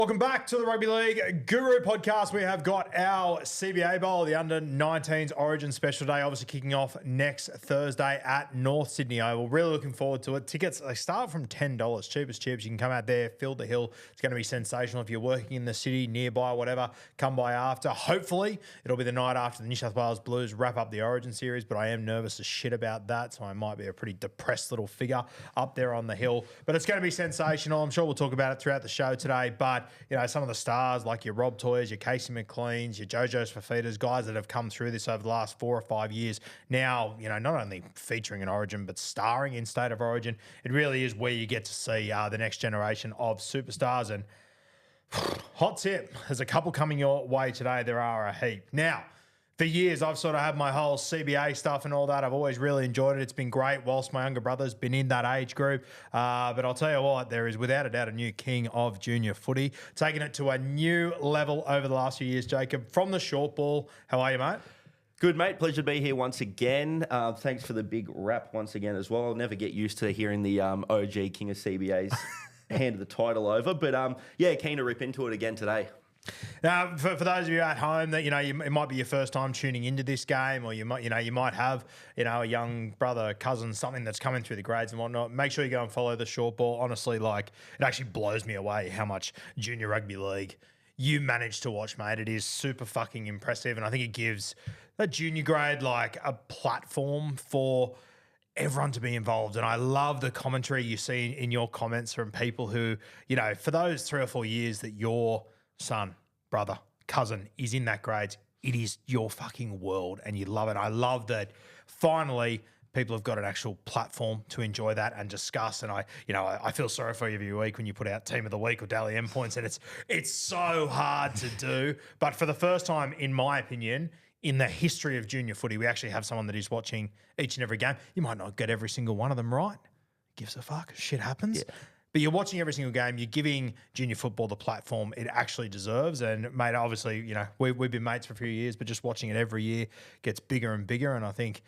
Welcome back to the Rugby League Guru podcast. We have got our CBA Bowl, the Under-19s Origin Special Day, obviously kicking off next Thursday at North Sydney Oval. Really looking forward to it. Tickets, they start from $10, cheap as chips. You can come out there, fill the hill. It's going to be sensational. If you're working in the city, nearby, whatever, come by after. Hopefully, it'll be the night after the New South Wales Blues wrap up the Origin series, but I am nervous as shit about that, so I might be a pretty depressed little figure up there on the hill. But it's going to be sensational. I'm sure we'll talk about it throughout the show today, but you know, some of the stars like your Rob Toyers, your Casey McLeans, your Jojo's Fafitas, guys that have come through this over the last 4 or 5 years, now, you know, not only featuring in Origin, but starring in State of Origin. It really is where you get to see the next generation of superstars. And hot tip, there's a couple coming your way today. There are a heap. Now, for years, I've sort of had my whole CBA stuff and all that. I've always really enjoyed it. It's been great whilst my younger brother's been in that age group. But I'll tell you what, there is without a doubt a new king of junior footy, taking it to a new level over the last few years. Jacob, from the short ball, how are you, mate? Good, mate. Pleasure to be here once again. Thanks for the big rap once again as well. I'll never get used to hearing the OG King of CBA's hand the title over. But yeah, keen to rip into it again today. Now, for those of you at home that, you know, it might be your first time tuning into this game, or you might have, you know, a young brother, cousin, something that's coming through the grades and whatnot, make sure you go and follow the short ball. Honestly, like, it actually blows me away how much junior rugby league you manage to watch, mate. It is super fucking impressive, and I think it gives that junior grade like a platform for everyone to be involved. And I love the commentary you see in your comments from people who, you know, for those 3 or 4 years that your son, brother, cousin is in that grade, it is your fucking world and you love it. I love that finally people have got an actual platform to enjoy that and discuss. And I feel sorry for you every week when you put out Team of the Week or Daily M points, and it's so hard to do. But for the first time, in my opinion, in the history of junior footy, we actually have someone that is watching each and every game. You might not get every single one of them right. Gives a fuck. Shit happens. Yeah. But you're watching every single game. You're giving junior football the platform it actually deserves. And, mate, obviously, you know, we've been mates for a few years, but just watching it every year gets bigger and bigger. And I think,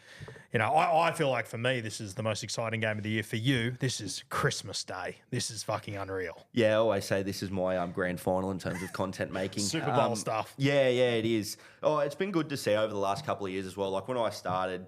you know, I feel like for me, this is the most exciting game of the year. For you, this is Christmas Day. This is fucking unreal. Yeah, I always say this is my grand final in terms of content making. Super Bowl stuff. Yeah, it is. Oh, it's been good to see over the last couple of years as well. Like when I started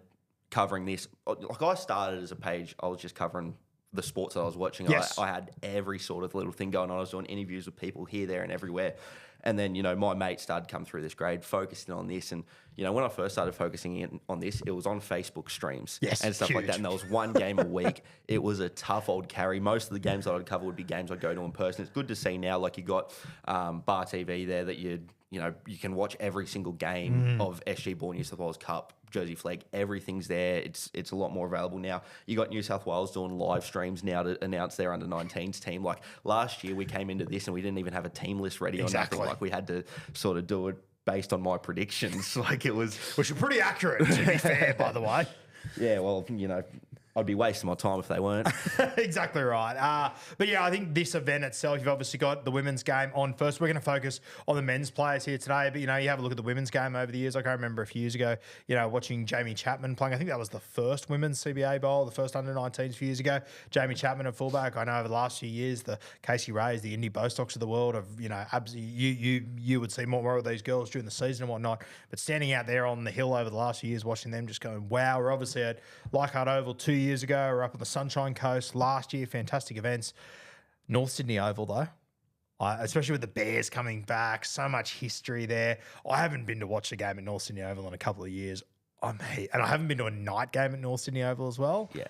covering this, like I started as a page, I was just covering the sports that I was watching. Yes. I had every sort of little thing going on. I was doing interviews with people here, there, and everywhere. And then, you know, my mates started coming through this grade, focusing on this. And, you know, when I first started focusing on this, it was on Facebook streams and stuff like that. And there was one game a week. It was a tough old carry. Most of the games that I'd cover would be games I'd go to in person. It's good to see now, like you got Bar TV there that you can watch every single game of SG Ball New South Wales Cup, Jersey Flag, everything's there. It's a lot more available now. You got New South Wales doing live streams now to announce their under-19s team. Like last year, we came into this and we didn't even have a team list ready or nothing. Like we had to sort of do it based on my predictions. Like it was, which are pretty accurate, to be fair, by the way. Yeah, well, you know, I'd be wasting my time if they weren't. Exactly right. But yeah, I think this event itself, you've obviously got the women's game on first. We're going to focus on the men's players here today. But, you know, you have a look at the women's game over the years. Like I remember a few years ago, you know, watching Jamie Chapman playing. I think that was the first women's CBA Bowl, the first under-19s a few years ago. Jamie Chapman at fullback. I know over the last few years, the Casey Rays, the Indy Bostocks of the world have, you know, you would see more of these girls during the season and whatnot. But standing out there on the hill over the last few years, watching them just going, wow. We're obviously at Leichhardt Oval 2 years ago. We're up on the Sunshine Coast last year. Fantastic events. North Sydney Oval, though, especially with the Bears coming back, so much history there. I haven't been to watch a game at North Sydney Oval in a couple of years. And I haven't been to a night game at North Sydney Oval as well. Yeah.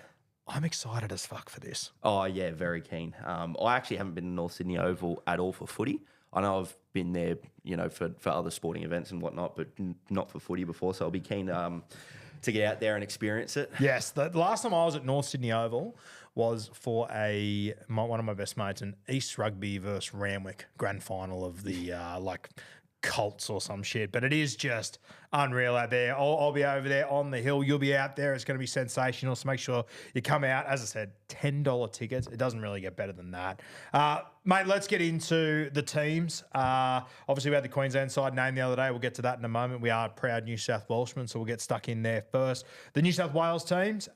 I'm excited as fuck for this. Oh, yeah, very keen. I actually haven't been to North Sydney Oval at all for footy. I know I've been there, you know, for other sporting events and whatnot, but not for footy before, so I'll be keen to get out there and experience it. Yes, the last time I was at North Sydney Oval was for one of my best mates, an East Rugby versus Randwick grand final of the Colts or some shit. But it is just unreal out there. I'll be over there on the hill. You'll be out there. It's going to be sensational. So make sure you come out. As I said, $10 tickets. It doesn't really get better than that. Mate, let's get into the teams. Obviously, we had the Queensland side named the other day. We'll get to that in a moment. We are proud New South Welshmen, so we'll get stuck in there first. The New South Wales teams.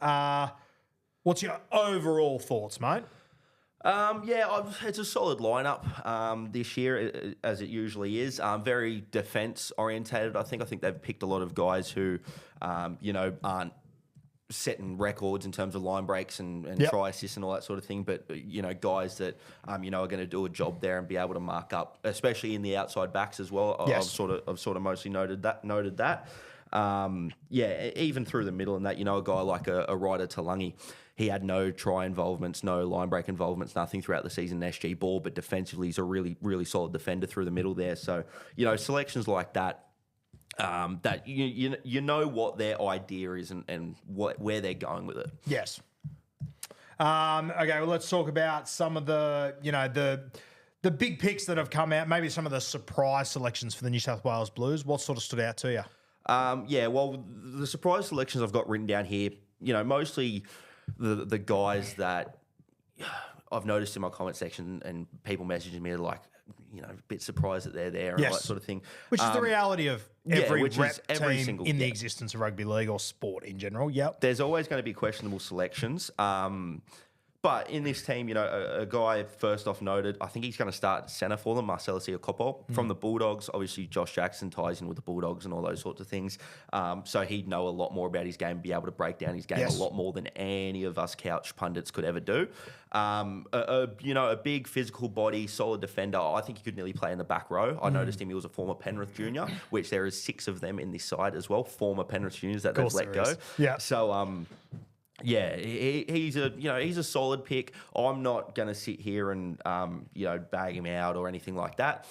What's your overall thoughts, mate? It's a solid lineup this year, as it usually is. Very defence orientated. I think they've picked a lot of guys who, aren't setting records in terms of line breaks and try assists and all that sort of thing. But guys that are going to do a job there and be able to mark up, especially in the outside backs as well. Yes. I've sort of mostly noted that. Even through the middle and that, a guy like a Ryder Talangi, he had no try involvements, no line break involvements, nothing throughout the season in SG ball, but defensively he's a really, really solid defender through the middle there. So, selections like that, that you know what their idea is and where they're going with it. Yes. Okay, well, let's talk about some of the big picks that have come out, maybe some of the surprise selections for the New South Wales Blues. What sort of stood out to you? The surprise selections I've got written down here, mostly the guys that I've noticed in my comment section and people messaging me like, a bit surprised that they're there and all that sort of thing. Which is the reality of every every team in the existence of rugby league or sport in general. Yep. There's always going to be questionable selections. But in this team, a guy first off noted, I think he's going to start centre for them, Marcelo Siakopo. From the Bulldogs, obviously Josh Jackson ties in with the Bulldogs and all those sorts of things. So he'd know a lot more about his game, be able to break down his game a lot more than any of us couch pundits could ever do. A big physical body, solid defender. I think he could nearly play in the back row. I noticed him. He was a former Penrith junior, which there is 6 of them in this side as well, former Penrith juniors that they've let go. Yeah. So, he's a solid pick. I'm not going to sit here and bag him out or anything like that.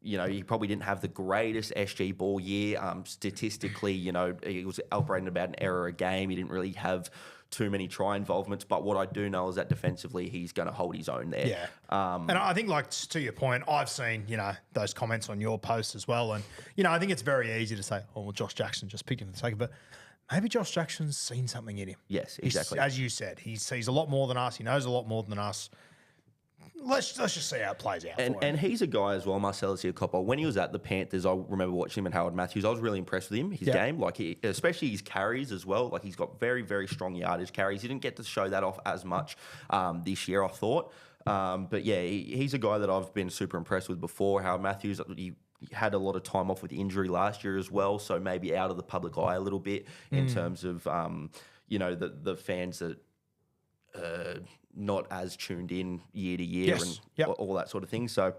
He probably didn't have the greatest SG ball year. Statistically, he was operating about an error a game. He didn't really have too many try involvements. But what I do know is that defensively, he's going to hold his own there. Yeah. And I think, to your point, I've seen, those comments on your post as well. And, I think it's very easy to say, oh, well, Josh Jackson just picked him for the sake of it. Maybe Josh Jackson's seen something in him. Yes, exactly. As you said, he sees a lot more than us. He knows a lot more than us. Let's just see how it plays out. And he's a guy as well, Marcelo Siakopo. When he was at the Panthers, I remember watching him and Howard Matthews. I was really impressed with him, his game, especially his carries as well. Like he's got very, very strong yardage carries. He didn't get to show that off as much this year, I thought. He's a guy that I've been super impressed with before. Howard Matthews, he had a lot of time off with injury last year as well, so maybe out of the public eye a little bit in terms of the fans that not as tuned in year to year and all that sort of thing. So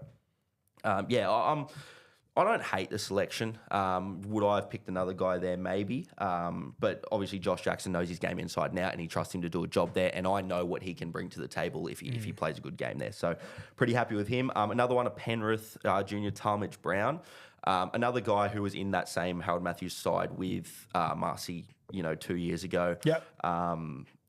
I don't hate the selection. Would I have picked another guy there? Maybe. But obviously Josh Jackson knows his game inside and out and he trusts him to do a job there. And I know what he can bring to the table if he plays a good game there. So pretty happy with him. Another one, a Penrith junior, Talmadge Brown. Another guy who was in that same Harold Matthews side with Marcy, 2 years ago. Yep.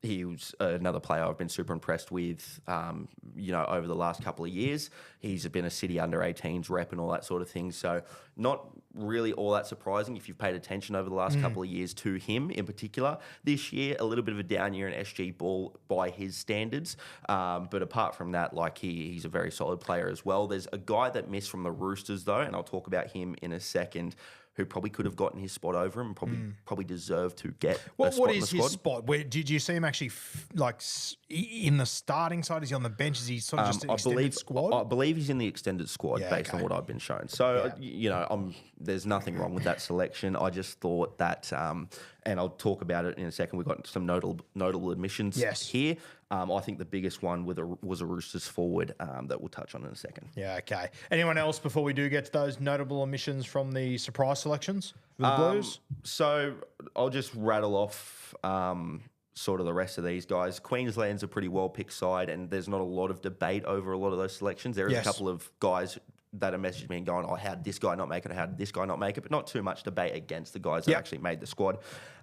He was another player I've been super impressed with, over the last couple of years. He's been a City under-18s rep and all that sort of thing. So not really all that surprising if you've paid attention over the last couple of years to him in particular. This year, a little bit of a down year in SG ball by his standards. But apart from that, he's a very solid player as well. There's a guy that missed from the Roosters, though, and I'll talk about him in a second, who probably could have gotten his spot over him and probably deserved to get a spot what in the is squad. His spot? Where did you see him actually in the starting side? Is he on the bench? Is he sort of just an extended squad? I believe he's in the extended squad based on what I've been shown. So, there's nothing wrong with that selection. I just thought that, and I'll talk about it in a second, we've got some notable admissions here. I think the biggest one was a Roosters forward that we'll touch on in a second. Yeah, okay. Anyone else before we do get to those notable omissions from the surprise selections for the Blues? So I'll just rattle off sort of the rest of these guys. Queensland's a pretty well-picked side, and there's not a lot of debate over a lot of those selections. There is a couple of guys that have messaged me and going, oh, how did this guy not make it? How did this guy not make it? But not too much debate against the guys that actually made the squad.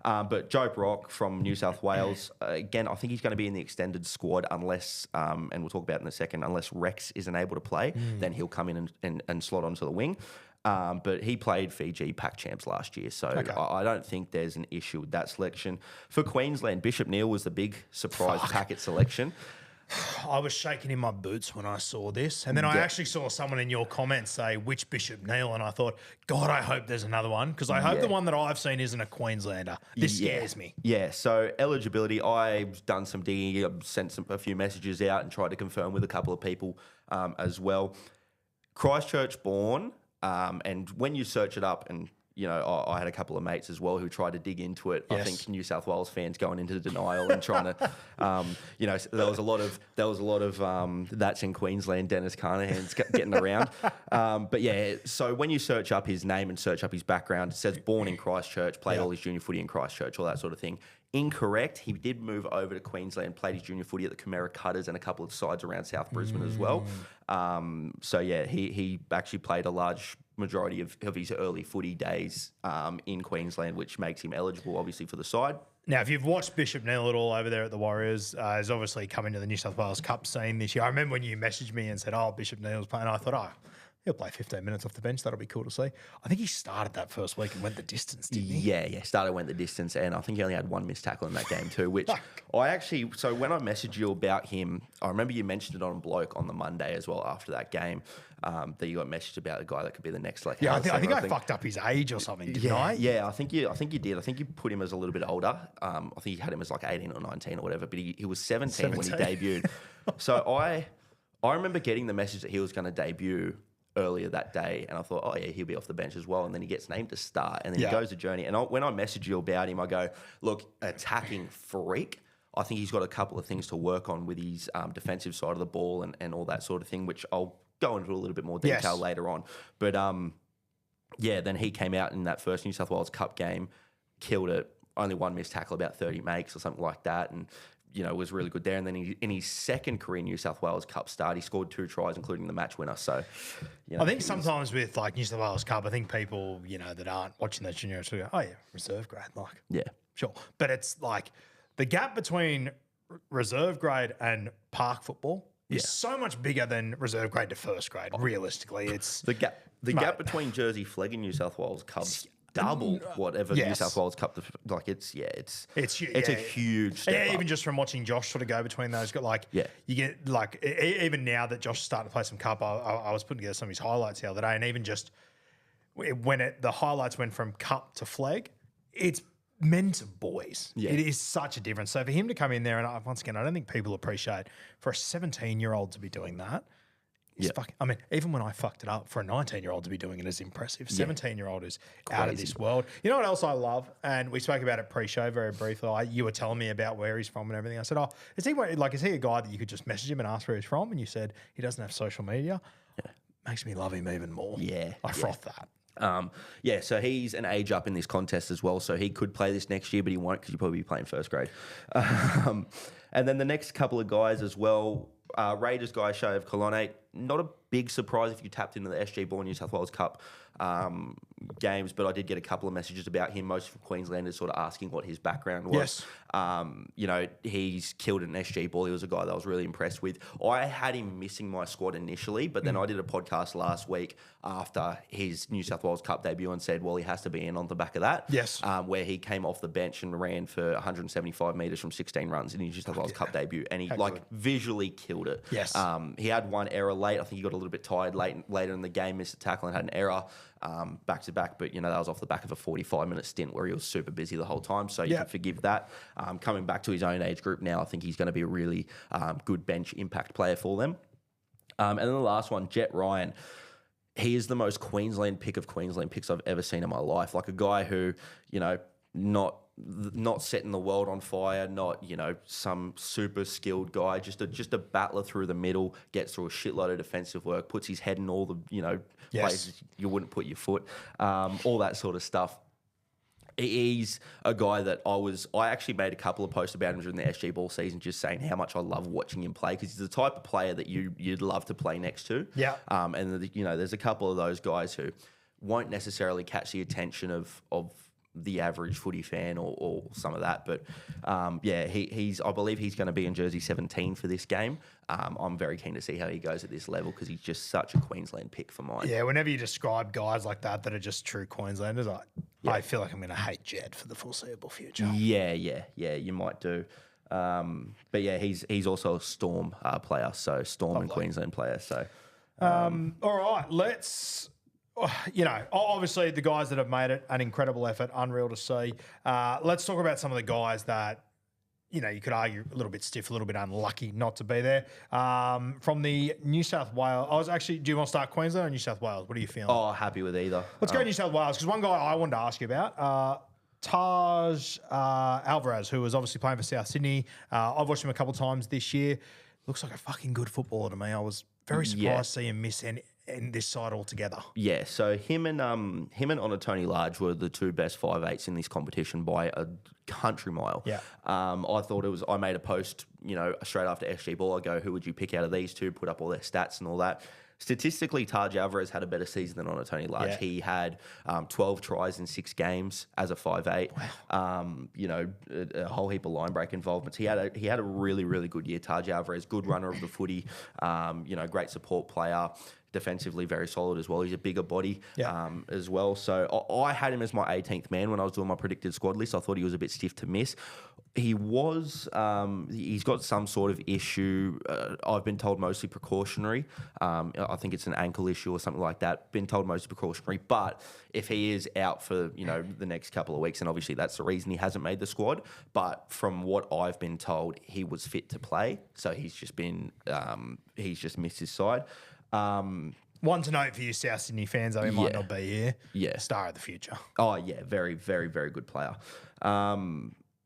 But Joe Brock from New South Wales, again, I think he's going to be in the extended squad unless, and we'll talk about it in a second, unless Rex isn't able to play, then he'll come in and slot onto the wing. But he played Fiji Pac Champs last year, so I don't think there's an issue with that selection. For Queensland, Bishop Neal was the big surprise packet selection. I was shaking in my boots when I saw this. And then I actually saw someone in your comments say, which Bishop Neal? And I thought, God, I hope there's another one. Because I hope the one that I've seen isn't a Queenslander. This scares me. Yeah, so eligibility, I've done some digging, I've sent a few messages out and tried to confirm with a couple of people as well. Christchurch born, and when you search it up, and you know, I had a couple of mates as well who tried to dig into it. Yes. I think New South Wales fans going into denial and trying to, you know, there was a lot of that's in Queensland. Dennis Carnahan's getting around, but yeah. So when you search up his name and search up his background, it says born in Christchurch, played all his junior footy in Christchurch, all that sort of thing. Incorrect. He did move over to Queensland, played his junior footy at the Camara Cutters and a couple of sides around South Brisbane as well. So yeah, he actually played a large majority of his early footy days in Queensland, which makes him eligible, obviously, for the side. Now, if you've watched Bishop Neal at all over there at the Warriors, he's obviously coming to the New South Wales Cup scene this year. I remember when you messaged me and said, oh, Bishop Neal's playing, I thought, oh, he'll play 15 minutes off the bench. That'll be cool to see. I think he started that first week and went the distance, didn't he? Yeah. Started, went the distance, and I think he only had one missed tackle in that game too, which I actually... So when I messaged you about him, I remember you mentioned it on Bloke on the Monday as well after that game, that you got messaged about a guy that could be the next... Like, yeah, I think I fucked up his age or something, didn't I? Yeah, I think you did. I think you put him as a little bit older. I think you had him as like 18 or 19 or whatever, but he was 17 when he debuted. So I remember getting the message that he was going to debut earlier that day, and I thought, oh yeah, he'll be off the bench as well. And then he gets named to start, and then he goes to Journey. And when I message you about him, I go, look, attacking freak. I think he's got a couple of things to work on with his defensive side of the ball and all that sort of thing, which I'll go into a little bit more detail later on. But yeah, then he came out in that first New South Wales Cup game, killed it. Only one missed tackle, about 30 makes or something like that, and you know, was really good there. And then in his second career New South Wales Cup start, he scored 2 tries, including the match winner. So, you know, I think sometimes with like New South Wales Cup, I think people, you know, that aren't watching that junior go, oh yeah, reserve grade, like, yeah, sure. But it's like the gap between reserve grade and park football is so much bigger than reserve grade to first grade. Realistically, it's the gap between Jersey Flegg and New South Wales Cubs. Double whatever New South Wales Cup, like it's a huge step up. Even just from watching Josh sort of go between those, got like you get like even now that Josh is starting to play some cup, I was putting together some of his highlights the other day, and even just when the highlights went from cup to flag, it's men to boys. Yeah. It is such a difference. So for him to come in there, and once again, I don't think people appreciate for a 17-year-old to be doing that. I mean, even when I fucked it up, for a 19-year-old to be doing it is impressive. 17-year-old is out of this world. You know what else I love? And we spoke about it pre-show very briefly. You were telling me about where he's from and everything. I said, oh, is he a guy that you could just message him and ask where he's from? And you said he doesn't have social media. Yeah. Makes me love him even more. Yeah. I froth that. So he's an age up in this contest as well. So he could play this next year, but he won't because he'll probably be playing first grade. And then the next couple of guys as well, Raiders guy, Shayev Colonnade, not a big surprise if you tapped into the SG Born New South Wales Cup games, but I did get a couple of messages about him, mostly from Queenslanders, sort of asking what his background was. Yes. You know, he's killed an SG ball. He was a guy that I was really impressed with. I had him missing my squad initially, but then I did a podcast last week after his New South Wales Cup debut and said, well, he has to be in on the back of that. Yes. Where he came off the bench and ran for 175 metres from 16 runs in his New South Wales Cup debut, and he visually killed it. Yes. He had one error late. I think he got a little bit tired later in the game, missed a tackle and had an error back to back. But, you know, that was off the back of a 45-minute stint where he was super busy the whole time. So you can forgive that. Coming back to his own age group now, I think he's going to be a really good bench impact player for them. And then the last one, Jet Ryan. He is the most Queensland pick of Queensland picks I've ever seen in my life. Like a guy who, you know, not setting the world on fire, not, you know, some super skilled guy, just a battler through the middle, gets through a shitload of defensive work, puts his head in all the, you know, places you wouldn't put your foot, all that sort of stuff. He's a guy that I actually made a couple of posts about him during the SG Ball season, just saying how much I love watching him play, because he's the type of player that you'd love to play next to. Yeah. And you know, there's a couple of those guys who won't necessarily catch the attention of the average footy fan or some of that, but I believe he's going to be in jersey 17 for this game. I'm very keen to see how he goes at this level, because he's just such a Queensland pick for mine. Yeah, whenever you describe guys like that are just true Queenslanders, I feel like I'm going to hate Jed for the foreseeable future. Yeah, you might do. But yeah, he's also a Storm player, so Storm and Queensland player. So all right, let's. Obviously the guys that have made it an incredible effort, unreal to see. Let's talk about some of the guys that you could argue a little bit stiff, a little bit unlucky not to be there. From the New South Wales, do you want to start Queensland or New South Wales? What are you feeling? Oh, happy with either. Let's go New South Wales, because one guy I wanted to ask you about, Taj Alvarez, who was obviously playing for South Sydney. I've watched him a couple of times this year. Looks like a fucking good footballer to me. I was very surprised to see him miss in this side altogether. Yeah, so him and Onatoni Large were the two best 5'8" in this competition by a country mile. Yeah. I made a post, straight after SG Ball. I go, who would you pick out of these two? Put up all their stats and all that. Statistically, Taj Alvarez had a better season than Onatoni Large. Yeah. He had 12 tries in 6 games as a 5'8". Wow. A whole heap of line break involvements. He had a really, really good year. Taj Alvarez, good runner of the footy. Great support player. Defensively very solid as well. He's a bigger body as well. So I had him as my 18th man when I was doing my predicted squad list. I thought he was a bit stiff to miss. He's got some sort of issue. I've been told mostly precautionary. I think it's an ankle issue or something like that. Been told mostly precautionary. But if he is out for, the next couple of weeks, and obviously that's the reason he hasn't made the squad. But from what I've been told, he was fit to play. So he's just missed his side. One to note for you South Sydney fans, though, he might not be here. Yeah. Star of the future. Oh, yeah. Very, very, very good player.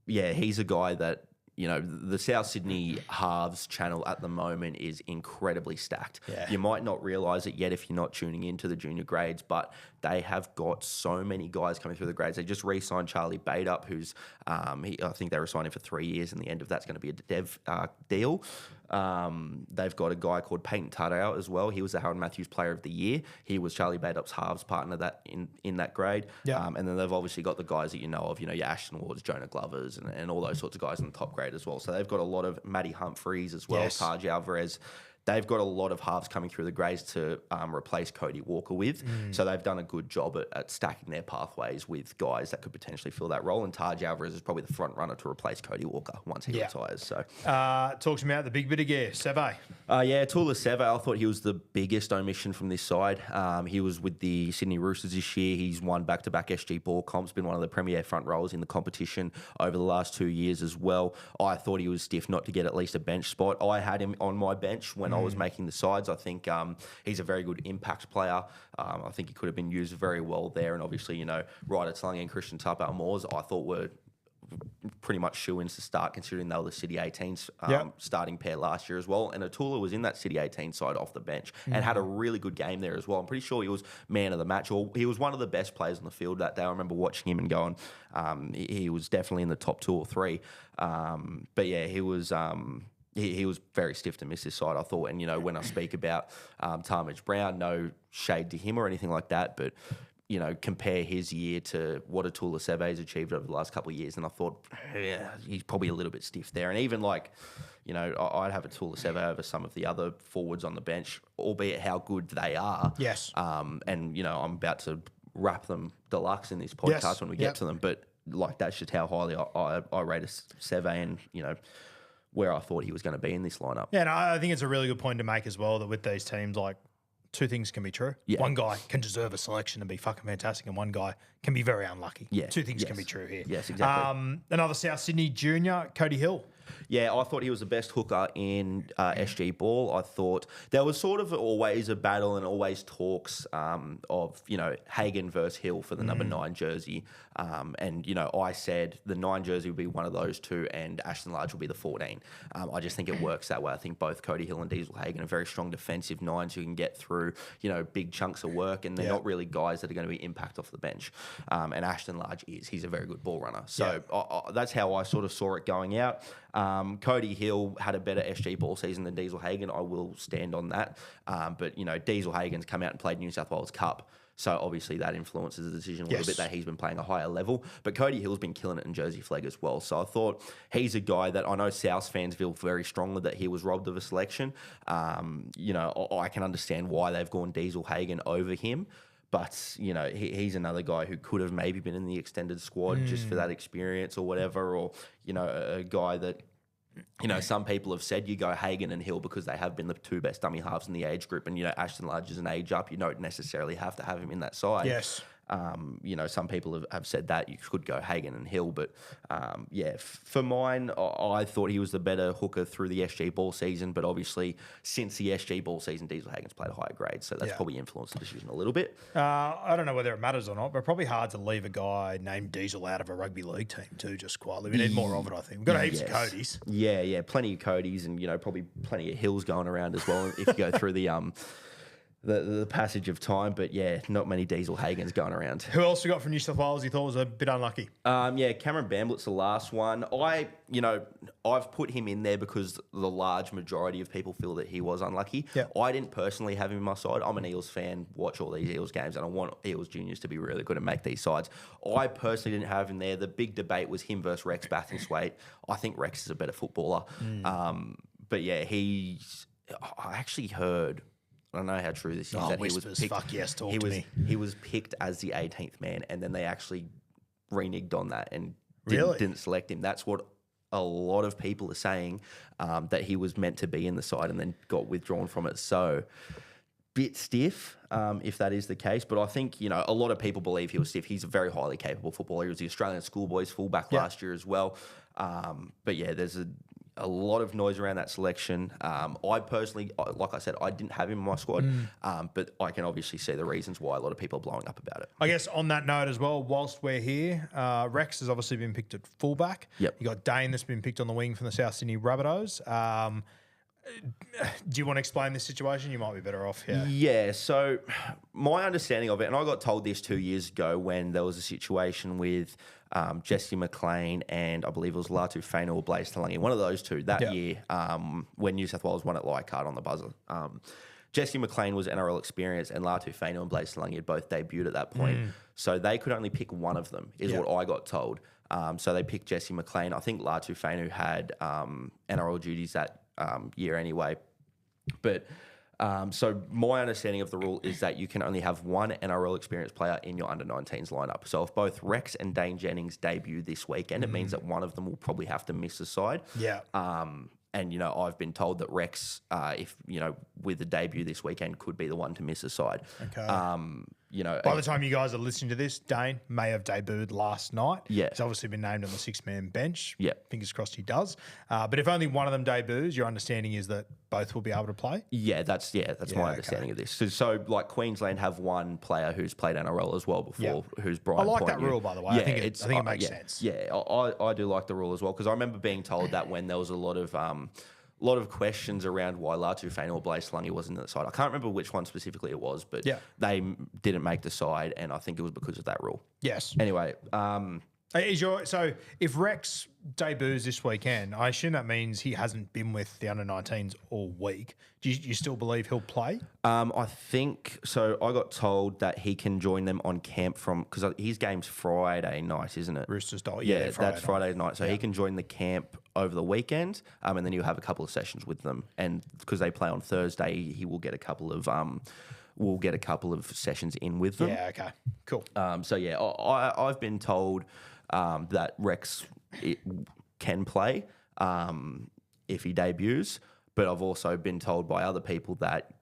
He's a guy that, the South Sydney halves channel at the moment is incredibly stacked. Yeah. You might not realise it yet if you're not tuning into the junior grades, but they have got so many guys coming through the grades. They just re-signed Charlie Badeup, who's, I think they were signing for 3 years, and the end of that's going to be a dev deal. They've got a guy called Peyton Tadeo as well. He was the Harold Matthews Player of the Year. He was Charlie Badeup's halves partner in that grade. Yeah. And then they've obviously got the guys that you know of, your Ashton Wards, Jonah Glovers, and all those sorts of guys in the top grade as well. So they've got a lot of Matty Humphreys as well, Taj Alvarez. They've got a lot of halves coming through the grades to replace Cody Walker with. So they've done a good job at stacking their pathways with guys that could potentially fill that role. And Taj Alvarez is probably the front runner to replace Cody Walker once he retires. So, talk to me about the big bit of gear, Seve. Tula Seve, I thought he was the biggest omission from this side. He was with the Sydney Roosters this year. He's won back-to-back SG Ball comps, been one of the premier front rowers in the competition over the last 2 years as well. I thought he was stiff not to get at least a bench spot. I had him on my bench when I was making the sides. I think he's a very good impact player. I think he could have been used very well there. And obviously, Ryder Tulungi and Christian Tapau-Moores, I thought were pretty much shoo-ins to start, considering they were the City 18s starting pair last year as well. And Atula was in that City 18 side off the bench and had a really good game there as well. I'm pretty sure he was man of the match, or he was one of the best players on the field that day. I remember watching him and going, he was definitely in the top 2 or 3. But yeah, he was... He was very stiff to miss this side, I thought. And, when I speak about Talmadge Brown, no shade to him or anything like that, but, compare his year to what Atula Seve has achieved over the last couple of years, and I thought, he's probably a little bit stiff there. And even I'd have Atula Seve over some of the other forwards on the bench, albeit how good they are. Yes. I'm about to wrap them deluxe in this podcast when we get to them, but that's just how highly I rate Seve and, where I thought he was going to be in this lineup. Yeah, and I think it's a really good point to make as well, that with these teams, two things can be true. Yeah. One guy can deserve a selection and be fucking fantastic, and one guy can be very unlucky. Yeah. Two things can be true here. Yes, exactly. Another South Sydney junior, Cody Hill. Yeah, I thought he was the best hooker in SG Ball. I thought there was sort of always a battle and always talks of, Hagen versus Hill for the number 9 jersey. I said the 9 jersey would be one of those two and Ashton Large will be the 14. I just think it works that way. I think both Cody Hill and Diesel Hagen are very strong defensive 9s who can get through, big chunks of work, and they're not really guys that are going to be impact off the bench. And Ashton Large he's a very good ball runner. So that's how I sort of saw it going out. Cody Hill had a better SG Ball season than Diesel Hagen. I will stand on that. But, Diesel Hagen's come out and played New South Wales Cup. So obviously that influences the decision a little bit, that he's been playing a higher level. But Cody Hill's been killing it in Jersey Flag as well. So I thought he's a guy that I know South fans feel very strongly that he was robbed of a selection. I can understand why they've gone Diesel Hagen over him. But, he's another guy who could have maybe been in the extended squad just for that experience or whatever, or, a guy that You know, some people have said you go Hagan and Hill because they have been the two best dummy halves in the age group. And, you know, Ashton Ludge is an age up. You don't necessarily have to have him in that side. Yes. You know, some people have said that you could go Hagan and Hill, but for mine, I thought he was the better hooker through the SG ball season. But obviously, since the SG ball season, Diesel Hagen's played a higher grade, so that's probably influenced the decision a little bit. I don't know whether it matters or not, but probably hard to leave a guy named Diesel out of a rugby league team too. Just quietly, we need more of it. I think we've got heaps of Codys. Yeah, plenty of Codys, and you know, probably plenty of Hills going around as well. If you go through the passage of time, but yeah, not many Diesel Hagens going around. Who else we got from New South Wales you thought was a bit unlucky? Cameron Bamblitt's the last one. I've put him in there because the large majority of people feel that he was unlucky. Yep. I didn't personally have him in my side. I'm an Eels fan, watch all these Eels games, and I want Eels juniors to be really good and make these sides. I personally didn't have him there. The big debate was him versus Rex Bathenswaite. I think Rex is a better footballer. But yeah, I actually heard, I don't know how true this is. That whispers, he was picked, fuck yes, talk to me. He was picked as the 18th man, and then they actually reneged on that and didn't select him. That's what a lot of people are saying, that he was meant to be in the side and then got withdrawn from it. So, bit stiff, if that is the case. But I think, you know, a lot of people believe he was stiff. He's a very highly capable footballer. He was the Australian schoolboys fullback last year as well. But yeah, there's a lot of noise around that selection. I personally, like I said, I didn't have him in my squad, but I can obviously see the reasons why a lot of people are blowing up about it. I guess on that note as well, whilst we're here, Rex has obviously been picked at fullback. Yep. You got Dane that's been picked on the wing from the South Sydney Rabbitohs. Do you want to explain this situation? You might be better off here. Yeah, so my understanding of it, and I got told this 2 years ago when there was a situation with Jesse McLean and I believe it was Latu Fainu or Blaze Talangi, one of those two that year when New South Wales won at Leichhardt on the buzzer. Jesse McLean was NRL experienced and Latu Fainu and Blaze Talangi had both debuted at that point. So they could only pick one of them, is what I got told. So they picked Jesse McLean. I think Latu Fainu had NRL duties that year anyway. But so my understanding of the rule is that you can only have one NRL experienced player in your under-19s lineup. So if both Rex and Dane Jennings debut this weekend, it means that one of them will probably have to miss the side. Yeah. And, you know, I've been told that Rex, if, you know, with the debut this weekend, could be the one to miss the side. Okay. You know, by the time you guys are listening to this, Dane may have debuted last night. Yeah. He's obviously been named on the 6-man bench. Yeah. Fingers crossed he does. But if only one of them debuts, your understanding is that both will be able to play? Yeah, that's my understanding of this. So, like, Queensland have one player who's played NRL as well before, who's Brian I like Point. that rule, by the way. Yeah, I think it makes sense. Yeah, I do like the rule as well because I remember being told that when there was a lot of questions around why Latu Fainu or Blaze Talangi wasn't in the side. I can't remember which one specifically it was, but they didn't make the side, and I think it was because of that rule. Yes. Anyway, so if Rex debuts this weekend, I assume that means he hasn't been with the under-19s all week. Do you still believe he'll play? I think so. I got told that he can join them on camp because his game's Friday night, isn't it? Roosters die. Yeah, that's Friday night. So he can join the camp over the weekend, and then he'll have a couple of sessions with them. And because they play on Thursday, he will get a couple of sessions in with them. Yeah. Okay. Cool. So yeah, I've been told that Rex can play if he debuts, but I've also been told by other people that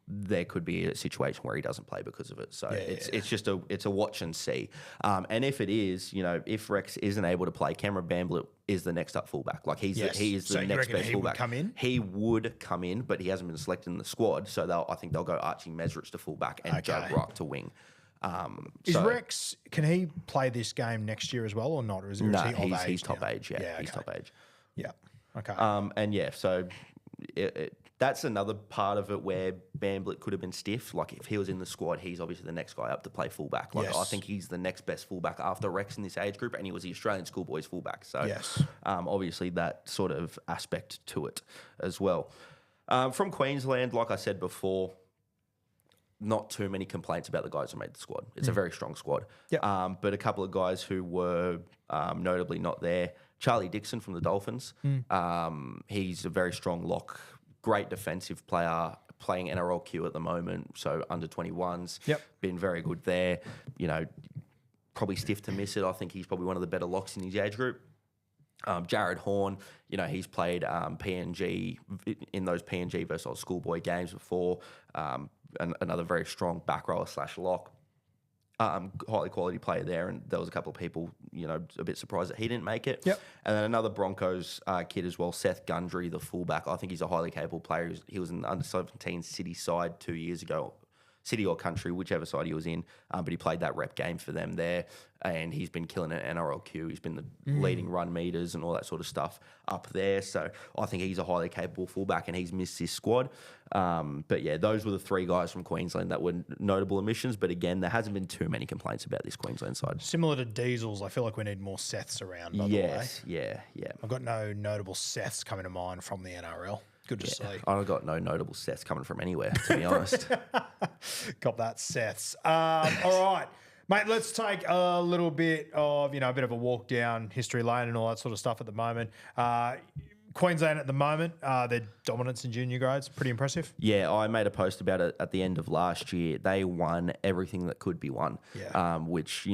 there could be a situation where he doesn't play because of it. So it's just a watch and see. And if it is, you know, if Rex isn't able to play, Cameron Bamblitt is the next up fullback. Like he is the next best fullback. He would come in, but he hasn't been selected in the squad. So I think they'll go Archie Mesrich to fullback and Joe Brock to wing. Is Rex? Can he play this game next year as well, or not? Or is he he's top age. Yeah, he's top age. Yeah. Okay. And yeah, so that's another part of it where Bamblitt could have been stiff. Like if he was in the squad, he's obviously the next guy up to play fullback. Like I think he's the next best fullback after Rex in this age group, and he was the Australian schoolboys fullback. So obviously that sort of aspect to it as well. From Queensland, like I said before, not too many complaints about the guys who made the squad. It's a very strong squad. Yep. But a couple of guys who were notably not there. Charlie Dixon from the Dolphins. He's a very strong lock, great defensive player, playing NRL Q at the moment, so under 21s. Yep. Been very good there. You know, probably stiff to miss it. I think he's probably one of the better locks in his age group. Jared Horn, he's played PNG in those PNG versus schoolboy games before. Another very strong back rower / lock. Highly quality player there, and there was a couple of people, a bit surprised that he didn't make it. Yep. And then another Broncos kid as well, Seth Gundry, the fullback. I think he's a highly capable player. He was in the under-17 City side 2 years ago. City or country, whichever side he was in, but he played that rep game for them there, and he's been killing it at NRLQ. He's been the leading run meters and all that sort of stuff up there. So I think he's a highly capable fullback, and he's missed his squad. But yeah, those were the three guys from Queensland that were notable omissions. But again, there hasn't been too many complaints about this Queensland side. Similar to Diesels, I feel like we need more Seths around, by the way. Yeah. I've got no notable Seths coming to mind from the NRL. Good to see. I've got no notable Seths coming from anywhere, to be honest. Got that, Seths. All right, mate, let's take a little bit of, a bit of a walk down history lane and all that sort of stuff at the moment. Queensland at the moment, their dominance in junior grades, pretty impressive. Yeah, I made a post about it at the end of last year. They won everything that could be won, which,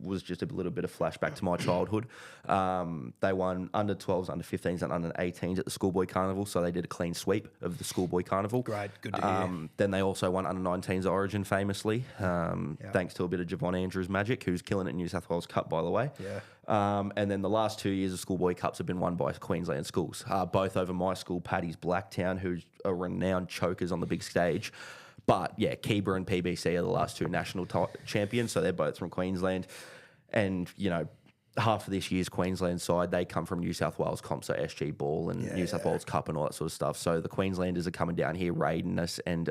was just a little bit of flashback to my childhood. They won under 12s, under 15s and under 18s at the Schoolboy Carnival, so they did a clean sweep of the Schoolboy Carnival. Great, good to hear. Then they also won under 19s Origin famously, thanks to a bit of Javon Andrews magic, who's killing it in New South Wales Cup, by the way. Yeah. And then the last 2 years of Schoolboy Cups have been won by Queensland schools, both over my school, Paddy's Blacktown, who's a renowned chokers on the big stage. But yeah, Keebler and PBC are the last two national champions, so they're both from Queensland. And, half of this year's Queensland side, they come from New South Wales comp, so SG Ball and New South Wales Cup and all that sort of stuff. So the Queenslanders are coming down here, raiding us and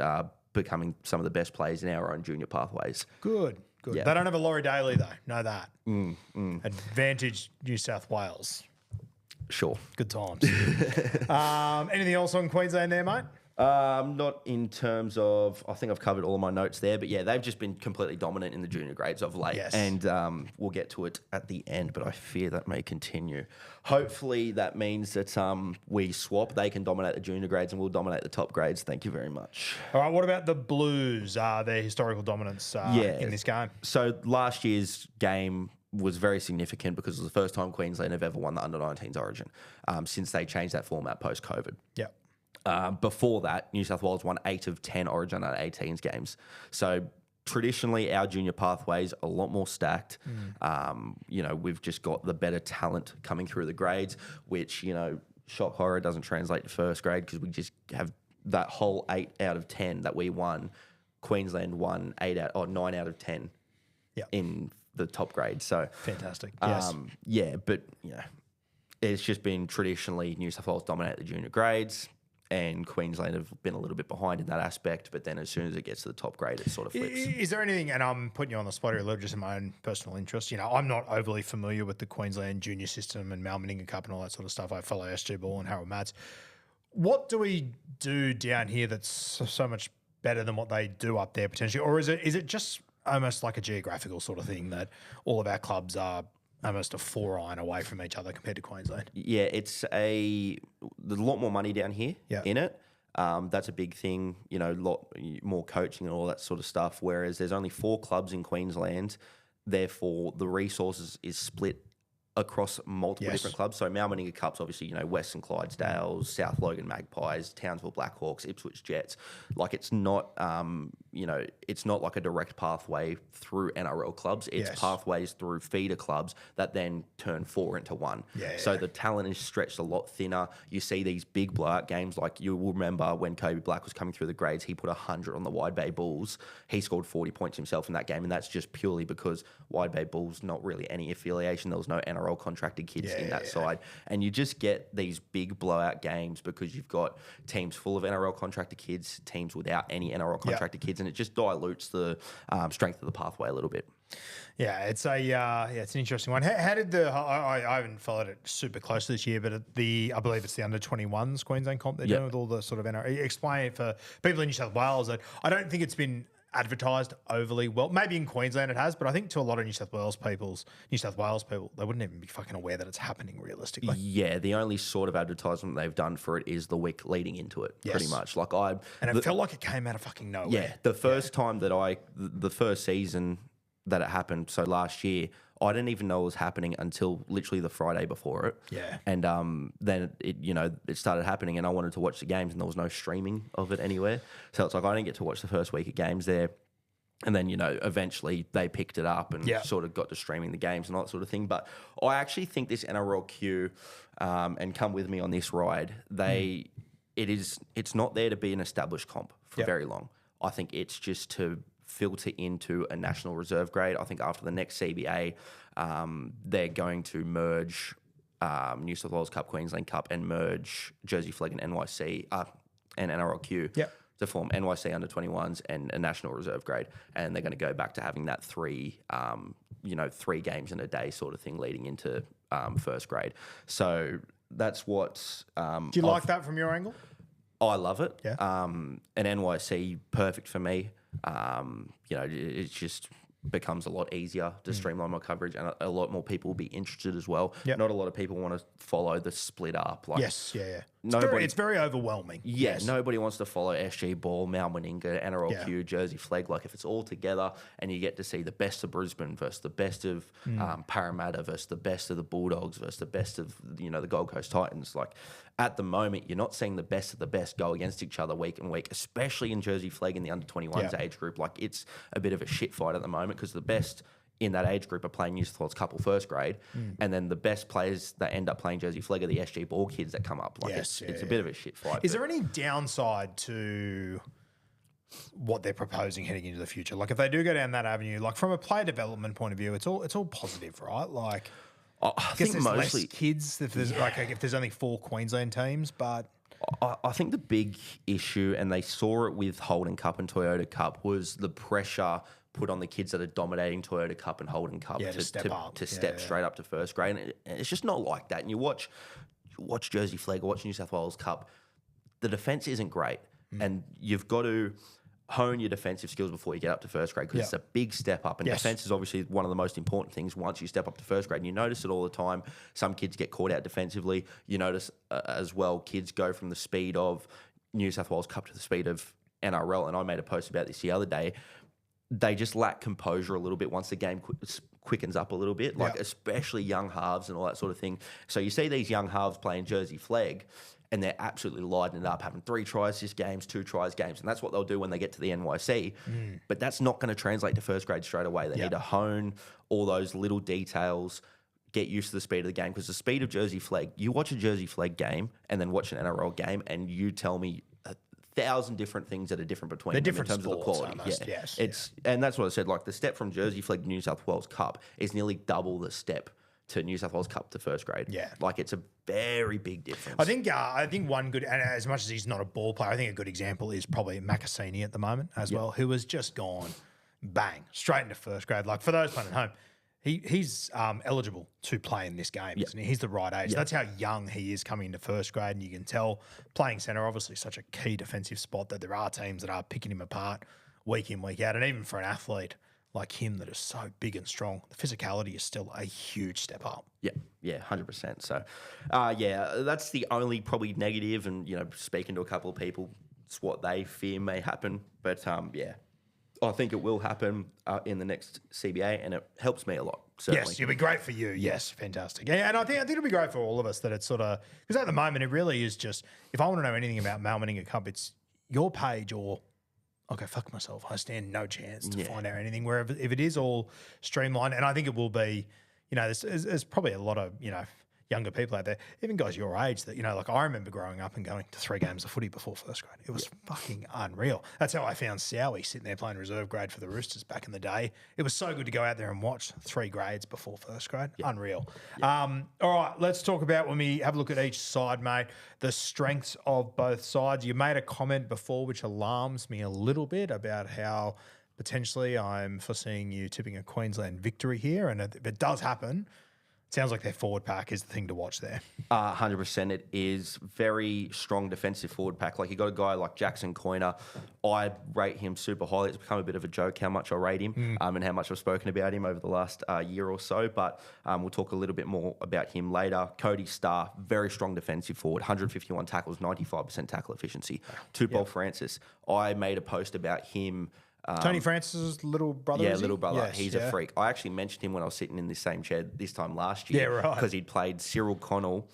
becoming some of the best players in our own junior pathways. Good. Yeah. They don't have a Laurie Daly, though. Know that. Advantage New South Wales. Sure. Good times. Anything else on Queensland there, mate? Not in terms of, I think I've covered all of my notes there, but yeah, they've just been completely dominant in the junior grades of late. Yes. And we'll get to it at the end, but I fear that may continue. Hopefully that means that we swap. They can dominate the junior grades and we'll dominate the top grades. Thank you very much. All right, what about the Blues, their historical dominance in this game? So last year's game was very significant because it was the first time Queensland have ever won the under-19s Origin since they changed that format post-COVID. Yep. Before that, New South Wales won 8 of 10 Origin under 18s games. So traditionally, our junior pathways are a lot more stacked. We've just got the better talent coming through the grades, which, shock horror, doesn't translate to first grade because we just have that whole 8 out of 10 that we won. Queensland won 9 out of 10 in the top grade. So fantastic. It's just been traditionally New South Wales dominate the junior grades. And Queensland have been a little bit behind in that aspect, but then as soon as it gets to the top grade, it sort of flips. Is there anything, and I'm putting you on the spot here a little, just in my own personal interest, I'm not overly familiar with the Queensland junior system and Mal Meninga Cup and all that sort of stuff. I follow SG Ball and Harold Matz. What do we do down here that's so much better than what they do up there potentially? Or is it just almost like a geographical sort of thing that all of our clubs are almost a 4 iron away from each other compared to Queensland? Yeah, there's a lot more money down here in it. That's a big thing, a lot more coaching and all that sort of stuff, whereas there's only 4 clubs in Queensland. Therefore, the resources is split across multiple different clubs. So Mal Meninga Cup's obviously, Western Clydesdales, South Logan Magpies, Townsville Blackhawks, Ipswich Jets. Like it's not, it's not like a direct pathway through NRL clubs. It's pathways through feeder clubs that then turn 4 into 1. So the talent is stretched a lot thinner. You see these big blowout games, like you will remember when Kobe Black was coming through the grades, he put 100 on the Wide Bay Bulls. He scored 40 points himself in that game, and that's just purely because Wide Bay Bulls, not really any affiliation. There was no NRL contracted kids in that side, and you just get these big blowout games because you've got teams full of NRL contracted kids, teams without any NRL contracted kids, and it just dilutes the strength of the pathway a little bit. Yeah, it's it's an interesting one. How did I haven't followed it super closely this year, but I believe it's the under 21s Queensland comp they're doing with all the sort of NRL. Explain it for people in New South Wales that I don't think it's been advertised overly well. Maybe in Queensland it has, but I think to a lot of New South Wales people, they wouldn't even be fucking aware that it's happening realistically. Yeah, the only sort of advertisement they've done for it is the week leading into it, pretty much. And it felt like it came out of fucking nowhere. Yeah, the first time that the first season that it happened. So last year, I didn't even know it was happening until literally the Friday before it. Yeah. And then it started happening, and I wanted to watch the games, and there was no streaming of it anywhere. So it's like I didn't get to watch the first week of games there. And then, eventually they picked it up and sort of got to streaming the games and all that sort of thing. But I actually think this NRLQ, and come with me on this ride, it's not there to be an established comp for very long. I think it's just to filter into a national reserve grade. I think after the next CBA, they're going to merge New South Wales Cup, Queensland Cup, and merge Jersey Flegg and NYC and NRLQ to form NYC under 21s and a national reserve grade. And they're going to go back to having that 3 games in a day sort of thing leading into first grade. So that's what. Do you like that from your angle? I love it. Yeah. And NYC, perfect for me. It just becomes a lot easier to streamline my coverage, and a lot more people will be interested as well. Yep. Not a lot of people want to follow the split up. Like, yes, yeah. It's very overwhelming. Yeah, nobody wants to follow SG Ball, Mal Meninga, NRLQ, Jersey Flegg. Like, if it's all together and you get to see the best of Brisbane versus the best of Parramatta versus the best of the Bulldogs versus the best of the Gold Coast Titans, like at the moment you're not seeing the best of the best go against each other week and week, especially in Jersey Flegg in the under 21s age group. Like, it's a bit of a shit fight at the moment because the best in that age group are playing New South Wales Cup or first grade, and then the best players that end up playing Jersey Flegg are the SG Ball kids that come up. Like, it's a bit of a shit fight. Is there any downside to what they're proposing heading into the future? Like, if they do go down that avenue, like from a player development point of view, it's all positive, right? Like, I guess think there's mostly less kids if there's if there's only 4 Queensland teams, but I think the big issue, and they saw it with Holden Cup and Toyota Cup, was the pressure put on the kids that are dominating Toyota Cup and Holden Cup to step straight up to first grade. And it's just not like that. And you watch Jersey Flegg or watch New South Wales Cup, the defence isn't great. And you've got to hone your defensive skills before you get up to first grade because it's a big step up. And defence is obviously one of the most important things once you step up to first grade. And you notice it all the time. Some kids get caught out defensively. You notice as well kids go from the speed of New South Wales Cup to the speed of NRL. And I made a post about this the other day. They just lack composure a little bit once the game quickens up a little bit, like especially young halves and all that sort of thing. So you see these young halves playing Jersey Flegg, and they're absolutely lighting it up, having 3 tries this games, 2 tries games, and that's what they'll do when they get to the NYC. But that's not going to translate to first grade straight away. They need to hone all those little details, get used to the speed of the game, because the speed of Jersey Flegg, you watch a Jersey Flegg game and then watch an NRL game, and you tell me 1,000 different things that are different between them different in terms of the quality. Almost, And that's what I said. Like, the step from Jersey Flegg to New South Wales Cup is nearly double the step to New South Wales Cup to first grade. Yeah. Like, it's a very big difference. I think one good, and as much as he's not a ball player, I think a good example is probably Macassini at the moment as well, who has just gone bang straight into first grade. Like, for those playing at home, he's eligible to play in this game, isn't he? He's the right age. That's how young he is coming into first grade, and you can tell playing centre, obviously such a key defensive spot, that there are teams that are picking him apart week in, week out. And even for an athlete like him that is so big and strong, the physicality is still a huge step up. Yeah, 100%. So, that's the only probably negative. And, speaking to a couple of people, it's what they fear may happen. But, I think it will happen in the next CBA, and it helps me a lot. Certainly. Yes, it'll be great for you. Yes, fantastic. And I think it'll be great for all of us that it's sort of, because at the moment it really is just, if I want to know anything about Mal Meninga Cup, it's your page or, okay, fuck myself, I stand no chance to find out anything. Wherever, if it is all streamlined, and I think it will be, there's probably a lot of, younger people out there, even guys your age that, like I remember growing up and going to 3 games of footy before first grade. It was fucking unreal. That's how I found Sowie sitting there playing reserve grade for the Roosters back in the day. It was so good to go out there and watch 3 grades before first grade. Unreal. All right, let's talk about, when we have a look at each side, mate, the strengths of both sides. You made a comment before which alarms me a little bit about how potentially I'm foreseeing you tipping a Queensland victory here. And if it does happen, sounds like their forward pack is the thing to watch there. 100%. It is very strong defensive forward pack. Like, you got a guy like Jackson Coyner. I rate him super highly. It's become a bit of a joke how much I rate him and how much I've spoken about him over the last year or so. But we'll talk a little bit more about him later. Cody Starr, very strong defensive forward, 151 tackles, 95% tackle efficiency. Tupou Francis. I made a post about him Tony Francis's little brother. Yeah, is he? little brother. Yes, He's yeah. a freak. I actually mentioned him when I was sitting in this same chair this time last year. Yeah, right. Because he'd played Cyril Connell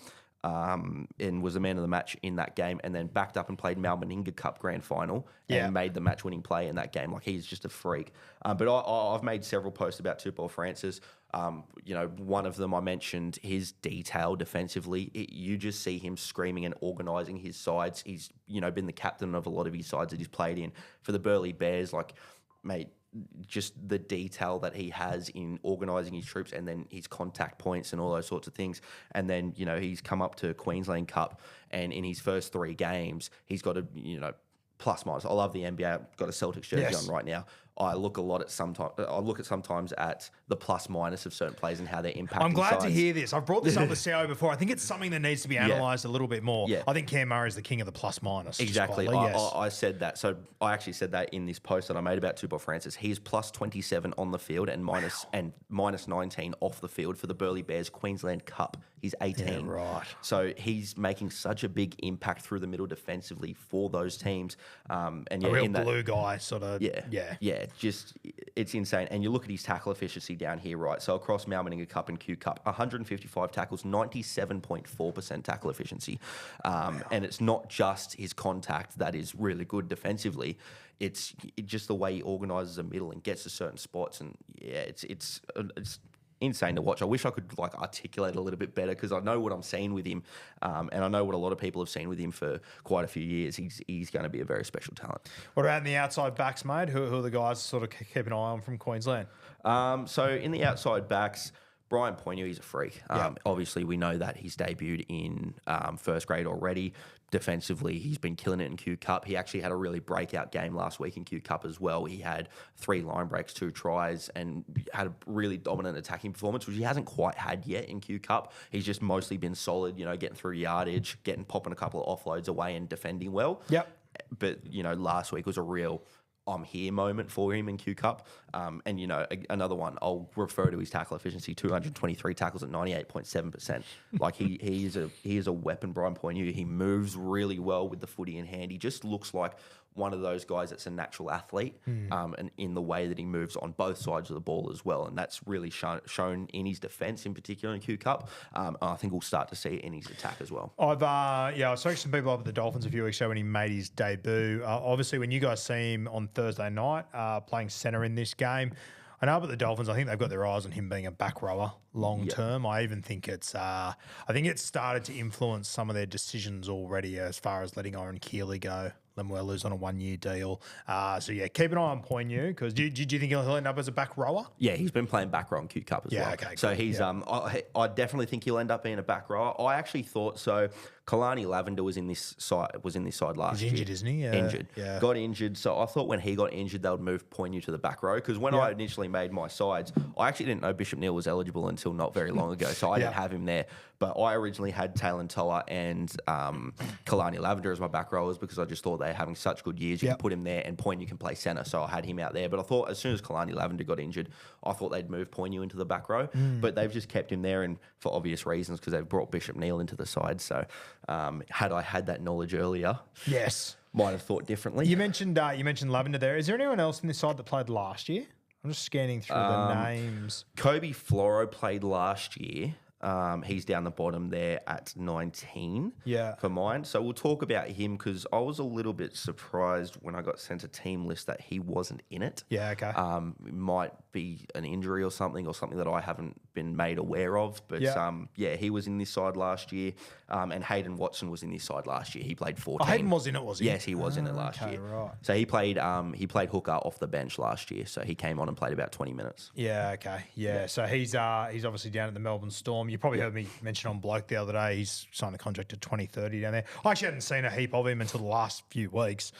and was the man of the match in that game, and then backed up and played Malmaninga Cup Grand Final and made the match-winning play in that game. Like, he's just a freak. But I've made several posts about Tupou Francis. One of them I mentioned his detail defensively. You just see him screaming and organising his sides. He's been the captain of a lot of his sides that he's played in for the Burleigh Bears. Like, mate, just the detail that he has in organising his troops and then his contact points and all those sorts of things. And then, he's come up to Queensland Cup, and in his first 3 games, he's got a, plus minus. I love the NBA. I've got a Celtics jersey on right now. I look sometimes at the plus minus of certain plays and how they're impacting. I'm glad sides. to hear this. I've brought this up with CO before. I think it's something that needs to be analysed a little bit more. Yeah. I think Cam Murray is the king of the plus minus. Exactly. Yes. I said that. So I actually said that in this post that I made about Tupou Francis. He's plus 27 on the field and minus 19 off the field for the Burleigh Bears Queensland Cup. He's 18. Yeah, right. So he's making such a big impact through the middle defensively for those teams. And yeah, a real glue guy, sort of. Yeah. Just it's insane. And you look at his tackle efficiency down here, right? So across Malmaninga Cup and Q Cup, 155 tackles, 97.4% tackle efficiency. And it's not just his contact that is really good defensively. It's just the way he organises a middle and gets to certain spots. And yeah, it's insane to watch. I wish I could articulate a little bit better, because I know what I'm seeing with him, and I know what a lot of people have seen with him for quite a few years. He's going to be a very special talent. What about in the outside backs, mate? Who are the guys to sort of keep an eye on from Queensland? So in the outside backs, Brian Poigneux, he's a freak. Obviously, we know that he's debuted in first grade already. Defensively, he's been killing it in Q Cup. He actually had a really breakout game last week in Q Cup as well. He had 3 line breaks, 2 tries, and had a really dominant attacking performance, which he hasn't quite had yet in Q Cup. He's just mostly been solid, getting through yardage, popping a couple of offloads away and defending well. Yep. But, last week was a real I'm here moment for him in Q Cup. And, another one, I'll refer to his tackle efficiency, 223 tackles at 98.7%. Like, he is a weapon, Brian Poigneux. He moves really well with the footy in hand. He just looks like one of those guys that's a natural athlete, and in the way that he moves on both sides of the ball as well. And that's really shown in his defence, in particular in Q Cup. I think we'll start to see it in his attack as well. I spoke to some people up at the Dolphins a few weeks ago when he made his debut. Obviously, when you guys see him on Thursday night playing centre in this game, I know, but the Dolphins, I think they've got their eyes on him being a back rower long term. I even think it's started to influence some of their decisions already as far as letting Oren Keeley go. Lemuelu's on a 1-year deal. Keep an eye on Poigneux, because do you think he'll end up as a back rower? Yeah, he's been playing back row in Q Cup as well. Okay, so he's I definitely think he'll end up being a back rower. I actually thought so. Kalani Lavender was in this side last year. He's injured, isn't he? Injured. Yeah. Got injured. So I thought when he got injured, they would move Poigneux to the back row, because when I initially made my sides, I actually didn't know Bishop Neal was eligible until not very long ago. So I didn't have him there. But I originally had Taylor Toa and Kalani Lavender as my back rowers, because I just thought they were having such good years. You can put him there and Poigneux can play centre. So I had him out there. But I thought as soon as Kalani Lavender got injured, I thought they'd move Poigneux into the back row. But they've just kept him there, and for obvious reasons, because they've brought Bishop Neal into the side. So had I had that knowledge earlier, might have thought differently. You mentioned Lavender there. Is there anyone else in this side that played last year? I'm just scanning through the names. Kobe Floro played last year. He's down the bottom there at 19 for mine. So we'll talk about him, because I was a little bit surprised when I got sent a team list that he wasn't in it. Yeah, okay. It might be an injury or something that I haven't been made aware of. But he was in this side last year. And Hayden Watson was in this side last year. He played 14. Oh, Hayden was in it, was he? Yes, he was in it last year. Right. So he played hooker off the bench last year. So he came on and played about 20 minutes. Yeah, okay. Yeah. So he's obviously down at the Melbourne Storm. You probably heard me mention on Bloke the other day, he's signed a contract to 2030 down there. I actually hadn't seen a heap of him until the last few weeks.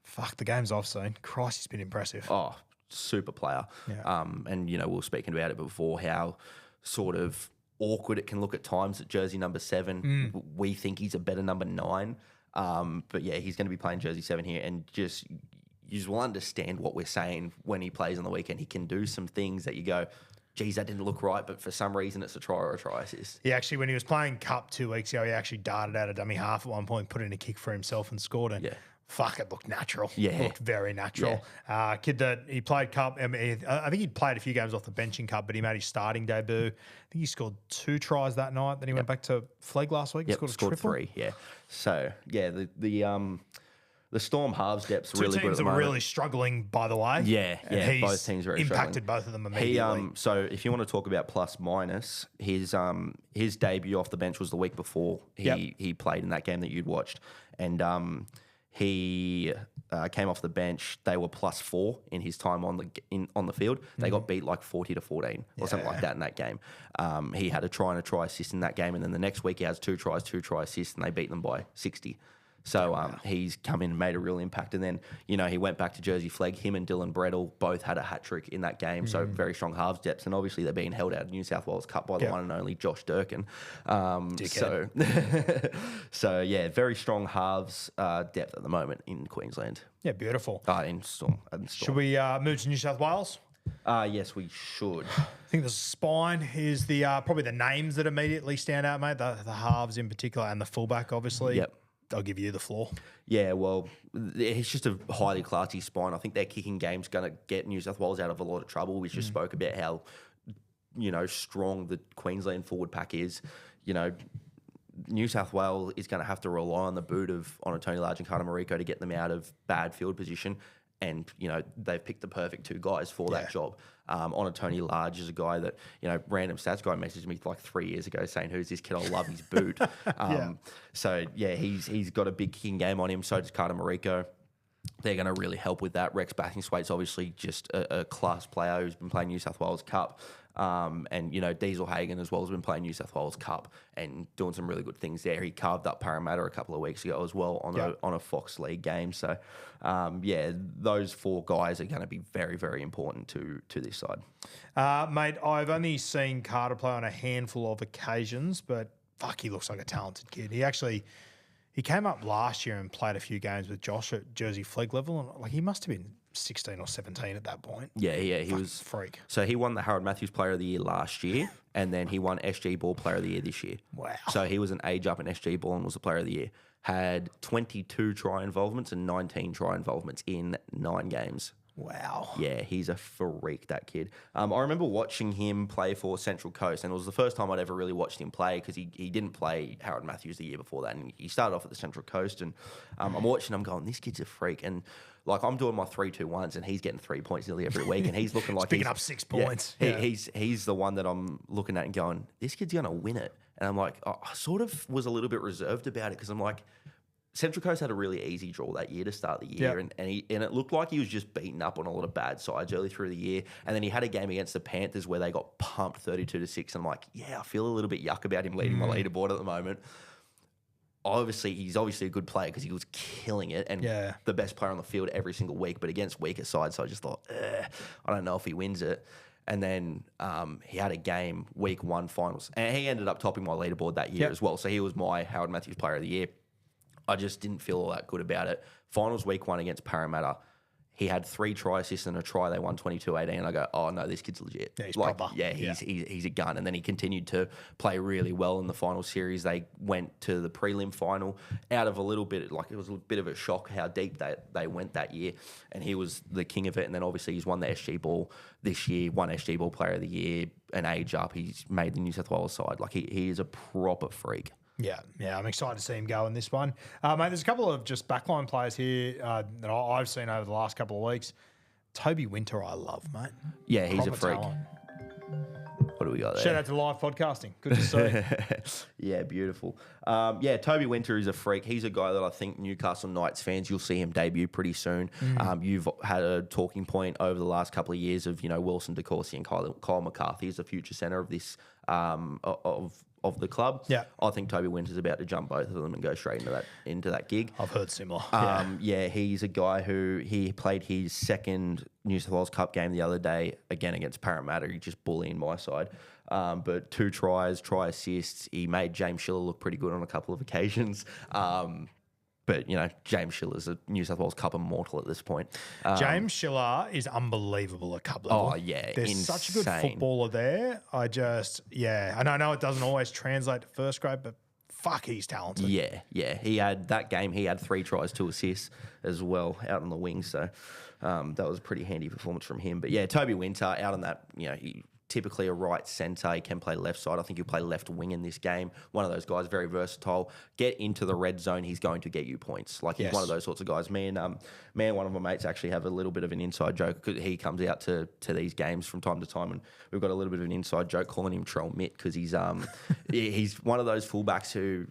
Fuck, the games I've seen, Christ, he's been impressive. Oh, super player. Yeah. And, we were speaking about it before, how sort of awkward it can look at times at jersey number 7. We think he's a better number 9. But, yeah, he's going to be playing jersey 7 here, and you will understand what we're saying when he plays on the weekend. He can do some things that you go, geez, that didn't look right, but for some reason it's a try or a try assist. He actually, when he was playing Cup 2 weeks ago, he actually darted out a dummy half at one point, put in a kick for himself and scored it. Yeah. Fuck, it looked natural. Yeah. Looked very natural. Kid that he played Cup. I think he'd played a few games off the bench in Cup, but he made his starting debut. I think he scored 2 tries that night. Then he went back to Flegg last week. Yep, Scored a triple. 3. Yeah. So yeah, the Storm halves depth's really good at the moment. 2 teams that were really struggling, by the way. Yeah, And yeah. he's Both teams are very impacted struggling. both of them immediately. So if you want to talk about plus minus, his debut off the bench was the week before he played in that game that you'd watched, and he came off the bench. They were +4 in his time on the field. They got beat like 40-14 or something like that in that game. He had a try and a try assist in that game, and then the next week he has 2 tries, 2 try assists, and they beat them by 60. So he's come in and made a real impact. And then, he went back to Jersey Flegg. Him and Dylan Brettle both had a hat-trick in that game. So very strong halves depths. And obviously they're being held out of New South Wales Cup by the one and only Josh Durkin. So yeah, very strong halves depth at the moment in Queensland. Yeah, beautiful. In Storm. Should we move to New South Wales? Yes, we should. I think the spine is the probably the names that immediately stand out, mate. The halves in particular and the fullback, obviously. Yep. I'll give you the floor. Yeah, well, it's just a highly classy spine. I think their kicking game's going to get New South Wales out of a lot of trouble. We just spoke about how, strong the Queensland forward pack is. New South Wales is going to have to rely on the boot of Tony Large and Carter Mariko to get them out of bad field position. And, they've picked the perfect 2 guys for that job. Tony Large is a guy that, random stats guy messaged me like 3 years ago saying, who's this kid? I love his boot. So, yeah, he's got a big kicking game on him. So does Carter Mariko. They're going to really help with that. Rex Bathingthwaite's obviously just a class player who's been playing New South Wales Cup. And, Diesel Hagen as well has been playing New South Wales Cup and doing some really good things there. He carved up Parramatta a couple of weeks ago as well on a Fox League game. So, those 4 guys are going to be very, very important to this side. Mate, I've only seen Carter play on a handful of occasions, but fuck, he looks like a talented kid. He came up last year and played a few games with Josh at Jersey Flegg level, and he must have been 16 or 17 at that point. Yeah, he was freak. So he won the Harold Matthews Player of the Year last year, and then he won SG Ball Player of the Year this year. Wow. So he was an age up in SG Ball and was the Player of the Year. Had 22 try involvements and 19 try involvements in 9 games. Wow. Yeah, he's a freak, that kid. I remember watching him play for Central Coast, and it was the first time I'd ever really watched him play because he didn't play Harold Matthews the year before that, and he started off at the Central Coast, and I'm watching him going, this kid's a freak, and like I'm doing my 3-2-1s, and he's getting 3 points nearly every week, and he's looking like picking up 6 points. Yeah, he's the one that I'm looking at and going, this kid's going to win it, and I'm like, I sort of was a little bit reserved about it because I'm like, Central Coast had a really easy draw that year to start the year, and it looked like he was just beaten up on a lot of bad sides early through the year. And then he had a game against the Panthers where they got pumped 32-6. And I'm like, I feel a little bit yuck about him leading my leaderboard at the moment. He's obviously a good player because he was killing it and the best player on the field every single week, but against weaker sides. So I just thought, I don't know if he wins it. And then he had a game, week 1 finals, and he ended up topping my leaderboard that year as well. So he was my Harold Matthews Player of the Year. I just didn't feel all that good about it. Finals week 1 against Parramatta, he had 3 try assists and a try. They won 22-18. And I go, oh, no, this kid's legit. Yeah, he's proper. Yeah, he's a gun. And then he continued to play really well in the final series. They went to the prelim final out of a little bit, like it was a bit of a shock how deep they went that year. And he was the king of it. And then obviously he's won the SG Ball this year, won SG Ball Player of the Year, an age up. He's made the New South Wales side. Like he is a proper freak. Yeah, I'm excited to see him go in this one. Mate, there's a couple of just backline players here that I've seen over the last couple of weeks. Toby Winter, I love, mate. Yeah, he's Proper a freak. talent. What do we got there? Shout out to live podcasting. Good to see. Yeah, beautiful. Toby Winter is a freak. He's a guy that I think Newcastle Knights fans, you'll see him debut pretty soon. You've had a talking point over the last couple of years of, Wilson DeCourcy and Kyle McCarthy as the future centre of this of the club. Yeah. I think Toby Winter's about to jump both of them and go straight into that gig. I've heard similar. He's a guy who he played his second New South Wales Cup game the other day, again against Parramatta. He just bullying my side. But 2 tries, try assists. He made James Schiller look pretty good on a couple of occasions. But, James Schiller's a New South Wales Cup immortal at this point. James Schiller is unbelievable at cup level. Oh, yeah. There's insane. such a good footballer there. And I know it doesn't always translate to first grade, but fuck, he's talented. Yeah, yeah. He had 3 tries, 2 assists as well out on the wing. So that was a pretty handy performance from him. But yeah, Toby Winter out on that, he typically a right centre. He can play left side. I think he'll play left wing in this game. One of those guys, very versatile. Get into the red zone, he's going to get you points. Like he's one of those sorts of guys. Me and one of my mates actually have a little bit of an inside joke because he comes out to these games from time to time, and we've got a little bit of an inside joke calling him Troll Mitt because he's he's one of those fullbacks who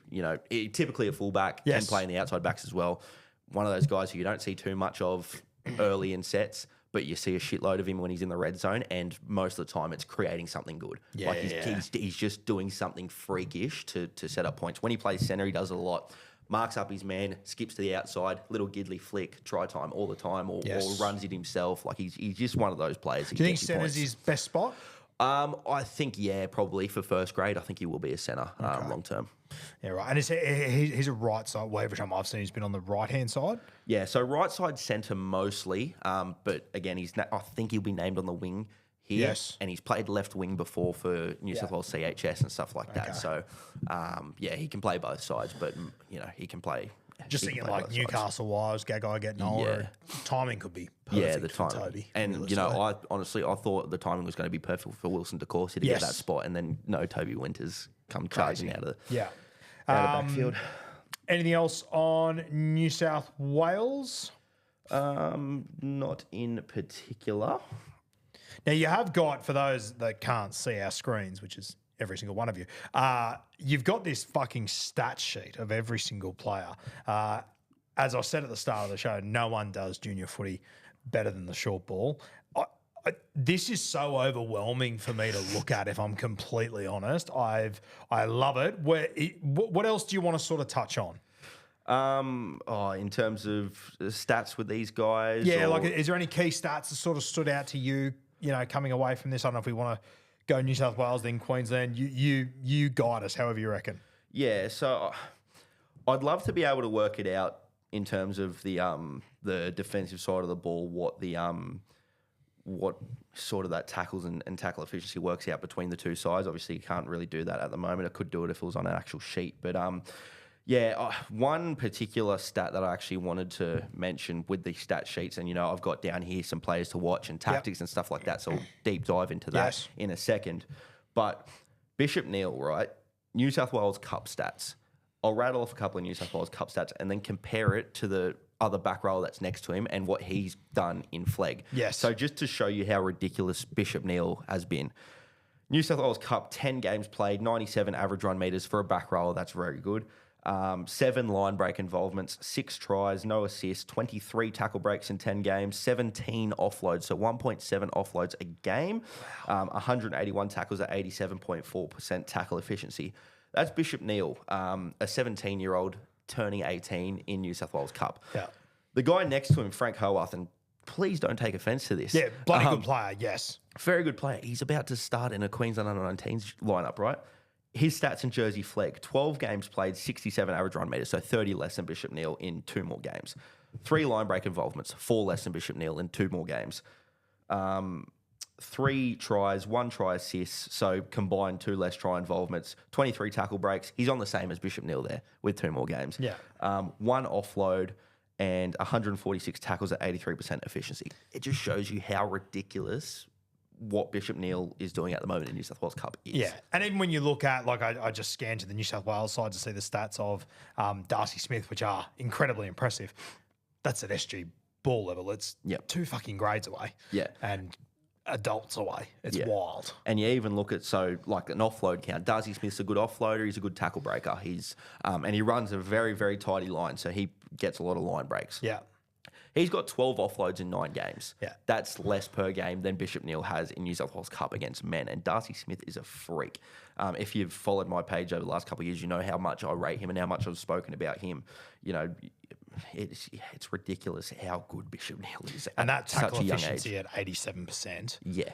typically a fullback can play in the outside backs as well. One of those guys who you don't see too much of early in sets, but you see a shitload of him when he's in the red zone, and most of the time it's creating something good. He's just doing something freakish to set up points. When he plays centre, he does it a lot. Marks up his man, skips to the outside, little giddly flick, try time all the time, or runs it himself. Like he's just one of those players. Do you think centre's his best spot? I think, probably for first grade, I think he will be a centre long term. Yeah, right. And he's a right side. Well, every time I've seen he's been on the right-hand side. Yeah, so right side centre mostly. But again, I think he'll be named on the wing here. Yes. And he's played left wing before for New South Wales CHS and stuff like that. So, he can play both sides, but, he can play. Just thinking like Newcastle Wives, Gagai getting older, timing could be perfect the for timing. Toby. And, I honestly thought the timing was going to be perfect for Wilson DeCourcy to get that spot, and then Toby Winters come charging out of the backfield. Anything else on New South Wales? Not in particular. Now, you have got, for those that can't see our screens, which is every single one of you, you've got this fucking stat sheet of every single player. As I said at the start of the show, no one does junior footy better than the short ball. This is so overwhelming for me to look at, if I'm completely honest. I love it. What else do you want to sort of touch on? In terms of stats with these guys? Yeah, is there any key stats that sort of stood out to you, coming away from this? I don't know if we want to go New South Wales, then Queensland. You guide us however you reckon. Yeah, so I'd love to be able to work it out in terms of the defensive side of the ball, what sort of that tackles and tackle efficiency works out between the two sides. Obviously, you can't really do that at the moment. I could do it if it was on an actual sheet. But, one particular stat that I actually wanted to mention with the stat sheets, and, I've got down here some players to watch and tactics and stuff like that, so we'll deep dive into that in a second. But Bishop Neal, right, New South Wales Cup stats. I'll rattle off a couple of New South Wales Cup stats and then compare it to the other back row that's next to him and what he's done in flag. Yes. So just to show you how ridiculous Bishop Neal has been. New South Wales Cup, 10 games played, 97 average run meters for a back rower. That's very good. 7 line break involvements, 6 tries, no assists, 23 tackle breaks in 10 games, 17 offloads, so 1.7 offloads a game, 181 tackles at 87.4% tackle efficiency. That's Bishop Neal, a 17-year-old turning 18 in New South Wales Cup. Yeah. The guy next to him, Frank Howarth, and please don't take offence to this. Yeah, bloody good player, yes. Very good player. He's about to start in a Queensland under-19s lineup, right? His stats in Jersey flag, 12 games played, 67 average run meters, so 30 less than Bishop Neal in 2 more games. 3 line break involvements, 4 less than Bishop Neal in 2 more games. 3 tries, 1 try assists, so combined 2 less try involvements, 23 tackle breaks. He's on the same as Bishop Neal there with 2 more games. Yeah. 1 offload and 146 tackles at 83% efficiency. It just shows you how ridiculous what Bishop Neal is doing at the moment in New South Wales Cup is. Yeah, and even when you look at, I just scanned to the New South Wales side to see the stats of Darcy Smith, which are incredibly impressive. That's at SG ball level. It's 2 fucking grades away. Yeah. And adults away. It's wild. And you even look at, an offload count. Darcy Smith's a good offloader. He's a good tackle breaker. He's and he runs a very, very tidy line, so he gets a lot of line breaks. Yeah. He's got 12 offloads in 9 games. Yeah. That's less per game than Bishop Neal has in New South Wales Cup against men. And Darcy Smith is a freak. If you've followed my page over the last couple of years, you know how much I rate him and how much I've spoken about him. It's ridiculous how good Bishop Neal is and that tackle such a young efficiency age. at 87%. Yeah.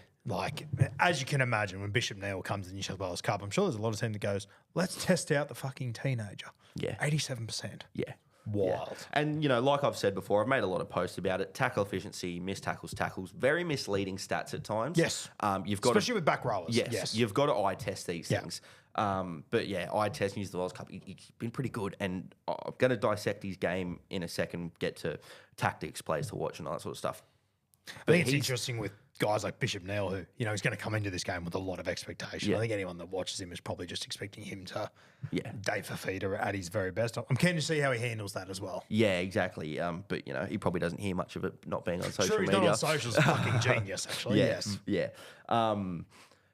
As you can imagine, when Bishop Neal comes to the New South Wales Cup, I'm sure there's a lot of team that goes, let's test out the fucking teenager. Yeah. 87%. Yeah. Wild. And, like I've said before, I've made a lot of posts about it. Tackle efficiency, missed tackles, very misleading stats at times. Yes. You've got Especially with back rowers. Yes. You've got to eye test these things. But yeah, eye test New South Wales Cup, he's been pretty good. And I'm going to dissect his game in a second, get to tactics, plays to watch and all that sort of stuff. I think it's interesting with guys like Bishop Neal, who, he's going to come into this game with a lot of expectation. I think anyone that watches him is probably just expecting him to Dave Fafita at his very best. I'm keen to see how he handles that as well. Yeah, exactly. But, he probably doesn't hear much of it not being on social media. He's not on socials. Fucking genius, actually. Yes. Yeah.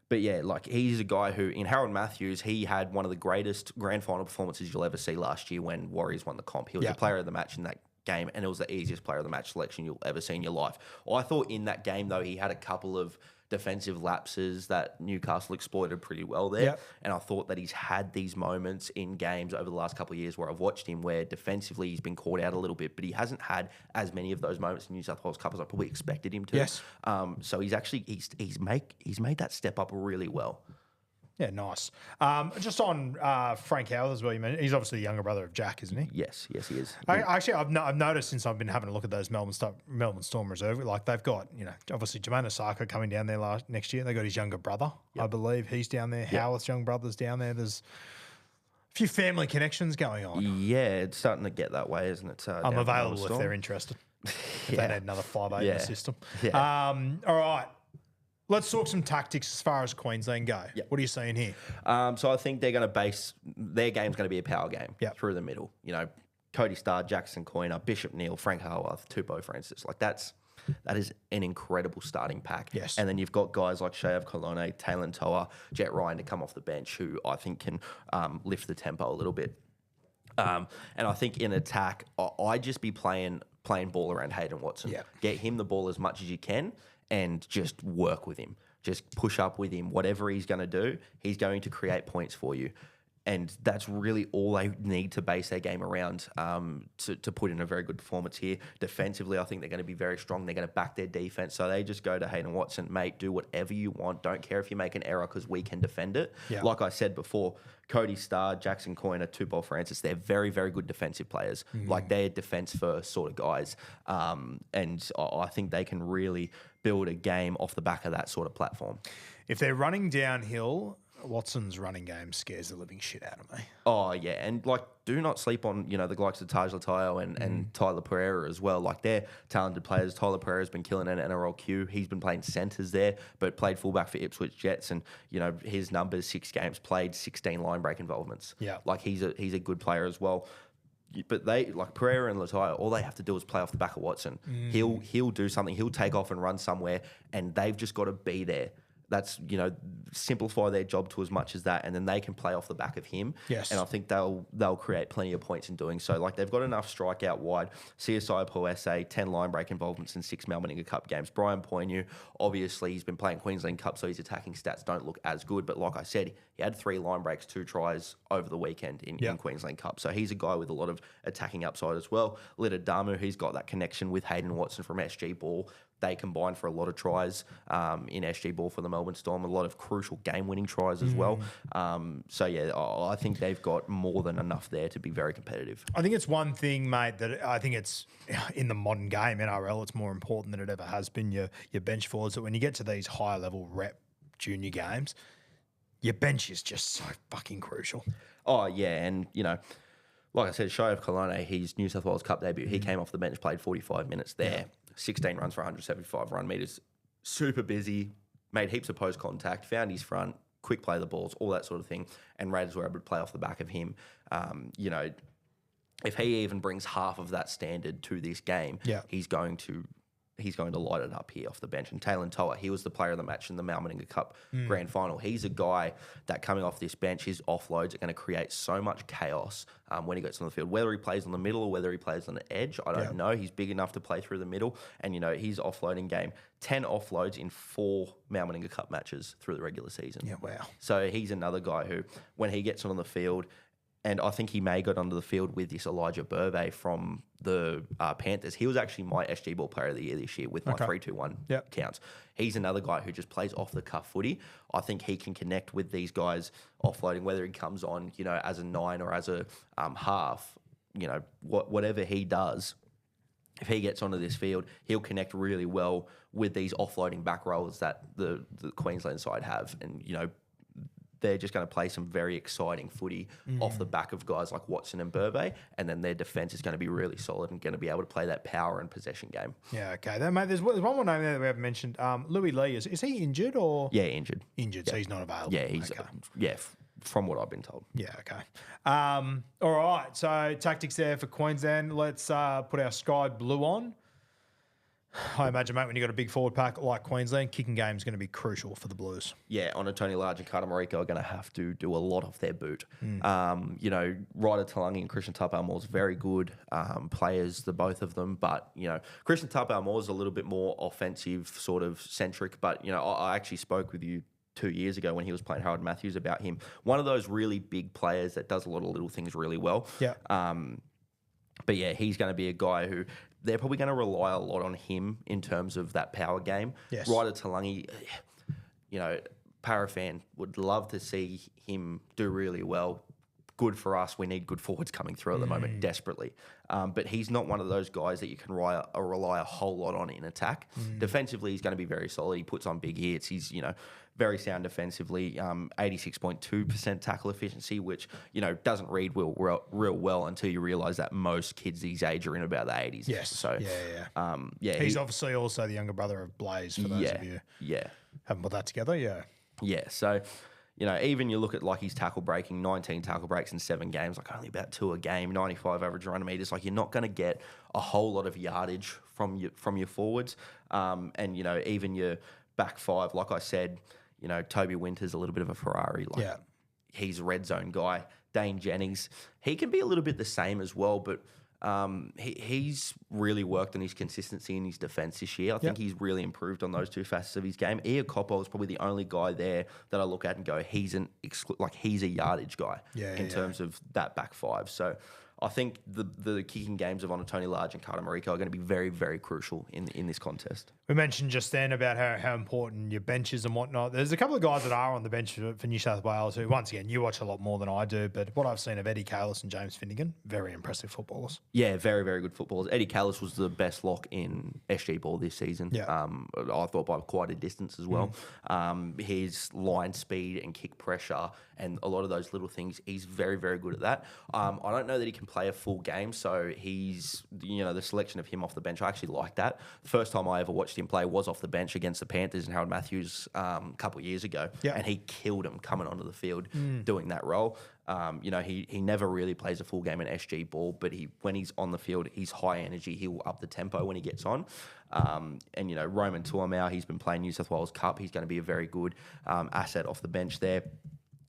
But yeah, he's a guy who, in Harold Matthews, he had one of the greatest grand final performances you'll ever see last year when Warriors won the comp. He was the player of the match in that game, and it was the easiest player of the match selection you'll ever see in your life. I thought in that game, though, he had a couple of defensive lapses that Newcastle exploited pretty well there. Yep. And I thought that he's had these moments in games over the last couple of years where I've watched him where defensively he's been caught out a little bit, but he hasn't had as many of those moments in New South Wales Cup as I probably expected him to. Yes. So he's actually he's made that step up really well. Yeah, nice. Just on Frank Howard as well, you mentioned, he's obviously the younger brother of Jack, isn't he? Yes, he is. I've noticed since I've been having a look at those Melbourne Storm reserve, they've got, obviously Jermaine Osako coming down there next year. They got his younger brother, I believe. He's down there. Howard's young brother's down there. There's a few family connections going on. Yeah, it's starting to get that way, isn't it? I'm available if they're interested. If they need another 5'8" in the system. Yeah. All right. Let's talk some tactics as far as Queensland go. Yep. What are you seeing here? So I think they're going to base their game's going to be a power game through the middle. Cody Starr, Jackson Coyner, Bishop Neal, Frank Haworth, Tupou Francis. That is an incredible starting pack. Yes. And then you've got guys like Shayav Colonna, Taylor Toa, Jet Ryan to come off the bench who I think can lift the tempo a little bit. And I think in attack, I'd just be playing ball around Hayden Watson. Yeah. Get him the ball as much as you can and just work with him. Just push up with him. Whatever he's going to do, he's going to create points for you. And that's really all they need to base their game around to put in a very good performance here. Defensively, I think they're going to be very strong. They're going to back their defense. So they just go to Hayden Watson, mate, do whatever you want. Don't care if you make an error because we can defend it. Yeah. Like I said before, Cody Starr, Jackson Coyner, Tupou Francis, they're very, very good defensive players. They're defense-first sort of guys. And I think they can really build a game off the back of that sort of platform. If they're running downhill, Watson's running game scares the living shit out of me. Oh, yeah. And, do not sleep on, the likes of Taj Latayo and Tyler Pereira as well. They're talented players. Tyler Pereira's been killing an NRLQ. He's been playing centres there, but played fullback for Ipswich Jets. And, his numbers, 6 games played, 16 line break involvements. Yeah. He's a good player as well. But they, Pereira and Latayo, all they have to do is play off the back of Watson. He'll do something. He'll take off and run somewhere, and they've just got to be there. That's, simplify their job to as much as that, and then they can play off the back of him. Yes. And I think they'll create plenty of points in doing so. They've got enough strike out wide. CSI Poese, 10 line break involvements in 6 Melbourne Cup games. Brian Poinu, obviously, he's been playing Queensland Cup, so his attacking stats don't look as good. But like I said, he had 3 line breaks, 2 tries over the weekend in Queensland Cup. So he's a guy with a lot of attacking upside as well. Lita Damu, he's got that connection with Hayden Watson from SG Ball. They combined for a lot of tries in SG Ball for the Melbourne Storm, a lot of crucial game-winning tries as well. I think they've got more than enough there to be very competitive. I think it's one thing, mate, that I think it's in the modern game, NRL, it's more important than it ever has been, your bench forwards, that when you get to these higher-level rep junior games, your bench is just so fucking crucial. Oh, yeah, and, like I said, Shayav Colonna, his New South Wales Cup debut, he came off the bench, played 45 minutes there. Yeah. 16 runs for 175 run meters, super busy, made heaps of post contact, found his front, quick play the balls, all that sort of thing. And Raiders were able to play off the back of him. If he even brings half of that standard to this game, he's going to light it up here off the bench. And Taylor Toa, he was the player of the match in the Melbourne Cup grand final. He's a guy that coming off this bench, his offloads are going to create so much chaos when he gets on the field. Whether he plays on the middle or whether he plays on the edge, I don't know. He's big enough to play through the middle. And, his offloading game, 10 offloads in 4 Melbourne Cup matches through the regular season. Yeah, wow. So he's another guy who, when he gets on the field, and I think he may got onto the field with this Elijah Burvey from the Panthers. He was actually my SG Ball Player of the Year this year with my 3-2-1 counts. He's another guy who just plays off the cuff footy. I think he can connect with these guys offloading, whether he comes on, as a 9 or as a half. whatever he does, if he gets onto this field, he'll connect really well with these offloading back rollers that the Queensland side have. And, they're just going to play some very exciting footy off the back of guys like Watson and Burvey, and then their defence is going to be really solid and going to be able to play that power and possession game. Yeah, okay. Then, mate, there's one more name there that we haven't mentioned. Louis Lee, is he injured or? Yeah, injured. Injured, so he's not available. Yeah, he's from what I've been told. Yeah, okay. All right, so tactics there for Queensland. Let's put our sky blue on. I imagine, mate, when you've got a big forward pack like Queensland, kicking game is going to be crucial for the Blues. Yeah, Tony Large and Carter Mariko are going to have to do a lot off their boot. Ryder Talangi and Christian Tapau-Moore's very good players, the both of them. But, Christian Tapau-Moore's a little bit more offensive sort of centric. But, I actually spoke with you 2 years ago when he was playing Harold Matthews about him. One of those really big players that does a lot of little things really well. Yeah. But yeah, he's going to be a guy who they're probably going to rely a lot on him in terms of that power game. Yes. Ryder Talangi, Parafan would love to see him do really well. Good for us. We need good forwards coming through at the moment, desperately. But he's not one of those guys that you can rely a whole lot on in attack. Defensively, he's going to be very solid. He puts on big hits. He's, very sound defensively, 86.2% tackle efficiency, which, doesn't read real well until you realise that most kids these age are in about the 80s. Yes. So, he's obviously also the younger brother of Blaze, for those of you haven't put that together. Yeah. Yeah. So, even you look at like his tackle breaking, 19 tackle breaks in 7 games, like only about 2 a game, 95 average run meters. Like you're not going to get a whole lot of yardage from your forwards. And, even your back 5, like I said, Toby Winter's a little bit of a Ferrari. He's a red zone guy. Dane Jennings, he can be a little bit the same as well, but he's really worked on his consistency in his defence this year. I think he's really improved on those 2 facets of his game. Ia Coppo is probably the only guy there that I look at and go, he's a yardage guy in terms of that back 5. So I think the kicking games of Tony Large and Carter Mariko are going to be very, very crucial in this contest. We mentioned just then about how important your bench is and whatnot. There's a couple of guys that are on the bench for New South Wales who, once again, you watch a lot more than I do, but what I've seen of Eddie Kalis and James Finnegan, very impressive footballers. Yeah, very, very good footballers. Eddie Kalis was the best lock in SG ball this season. I thought by quite a distance as well. His line speed and kick pressure and a lot of those little things, he's very, very good at that. I don't know that he can play a full game, so he's, the selection of him off the bench, I actually like that. The first time I ever watched him play was off the bench against the Panthers and Harold Matthews a couple of years ago, and he killed him coming onto the field doing that role. He never really plays a full game in SG ball, but when he's on the field, he's high energy. He'll up the tempo when he gets on. Roman Tuamau, he's been playing New South Wales Cup. He's going to be a very good asset off the bench there.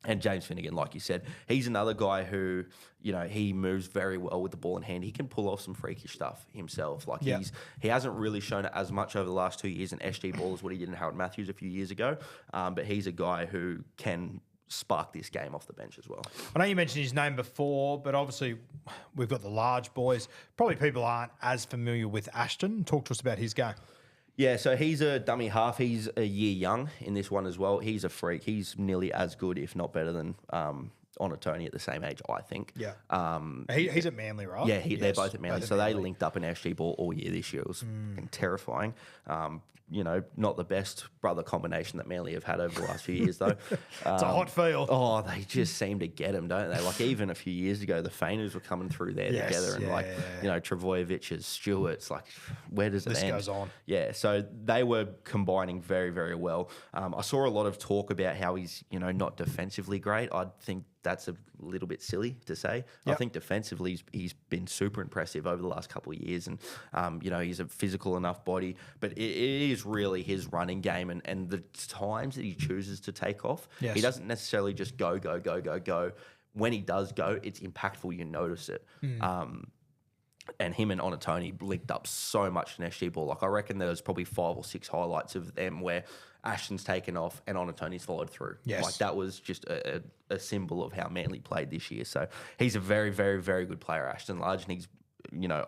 And James Finnegan, like you said, he's another guy who, he moves very well with the ball in hand. He can pull off some freakish stuff himself. He hasn't really shown it as much over the last 2 years in SG ball as what he did in Harold Matthews a few years ago. But he's a guy who can spark this game off the bench as well. I know you mentioned his name before, but obviously we've got the large boys. Probably people aren't as familiar with Ashton. Talk to us about his game. Yeah, so he's a dummy half. He's a year young in this one as well. He's a freak. He's nearly as good, if not better than Tony at the same age, I think. Yeah. He's at Manly, right? Yeah, they're both at Manly. So they linked up in SG ball all year this year. It was terrifying. Not the best brother combination that Manly have had over the last few years, though. It's a hot field. Oh, they just seem to get them, don't they? Like, even a few years ago, the Fainers were coming through there together. And, Travojevich's, Stewart's, where does it end? This goes on. Yeah, so they were combining very, very well. I saw a lot of talk about how he's, not defensively great. I think that's a little bit silly to say. Yep. I think defensively he's been super impressive over the last couple of years, and he's a physical enough body, but it is really his running game and the times that he chooses to take off. Yes. He doesn't necessarily just go. When he does go, it's impactful. You notice it. And him and Onatoni linked up so much in SG ball. I reckon there's probably 5 or 6 highlights of them where Ashton's taken off and Onatoni's followed through. Yes. That was just a symbol of how Manly played this year. So he's a very, very, very good player, Ashton Large, and he's,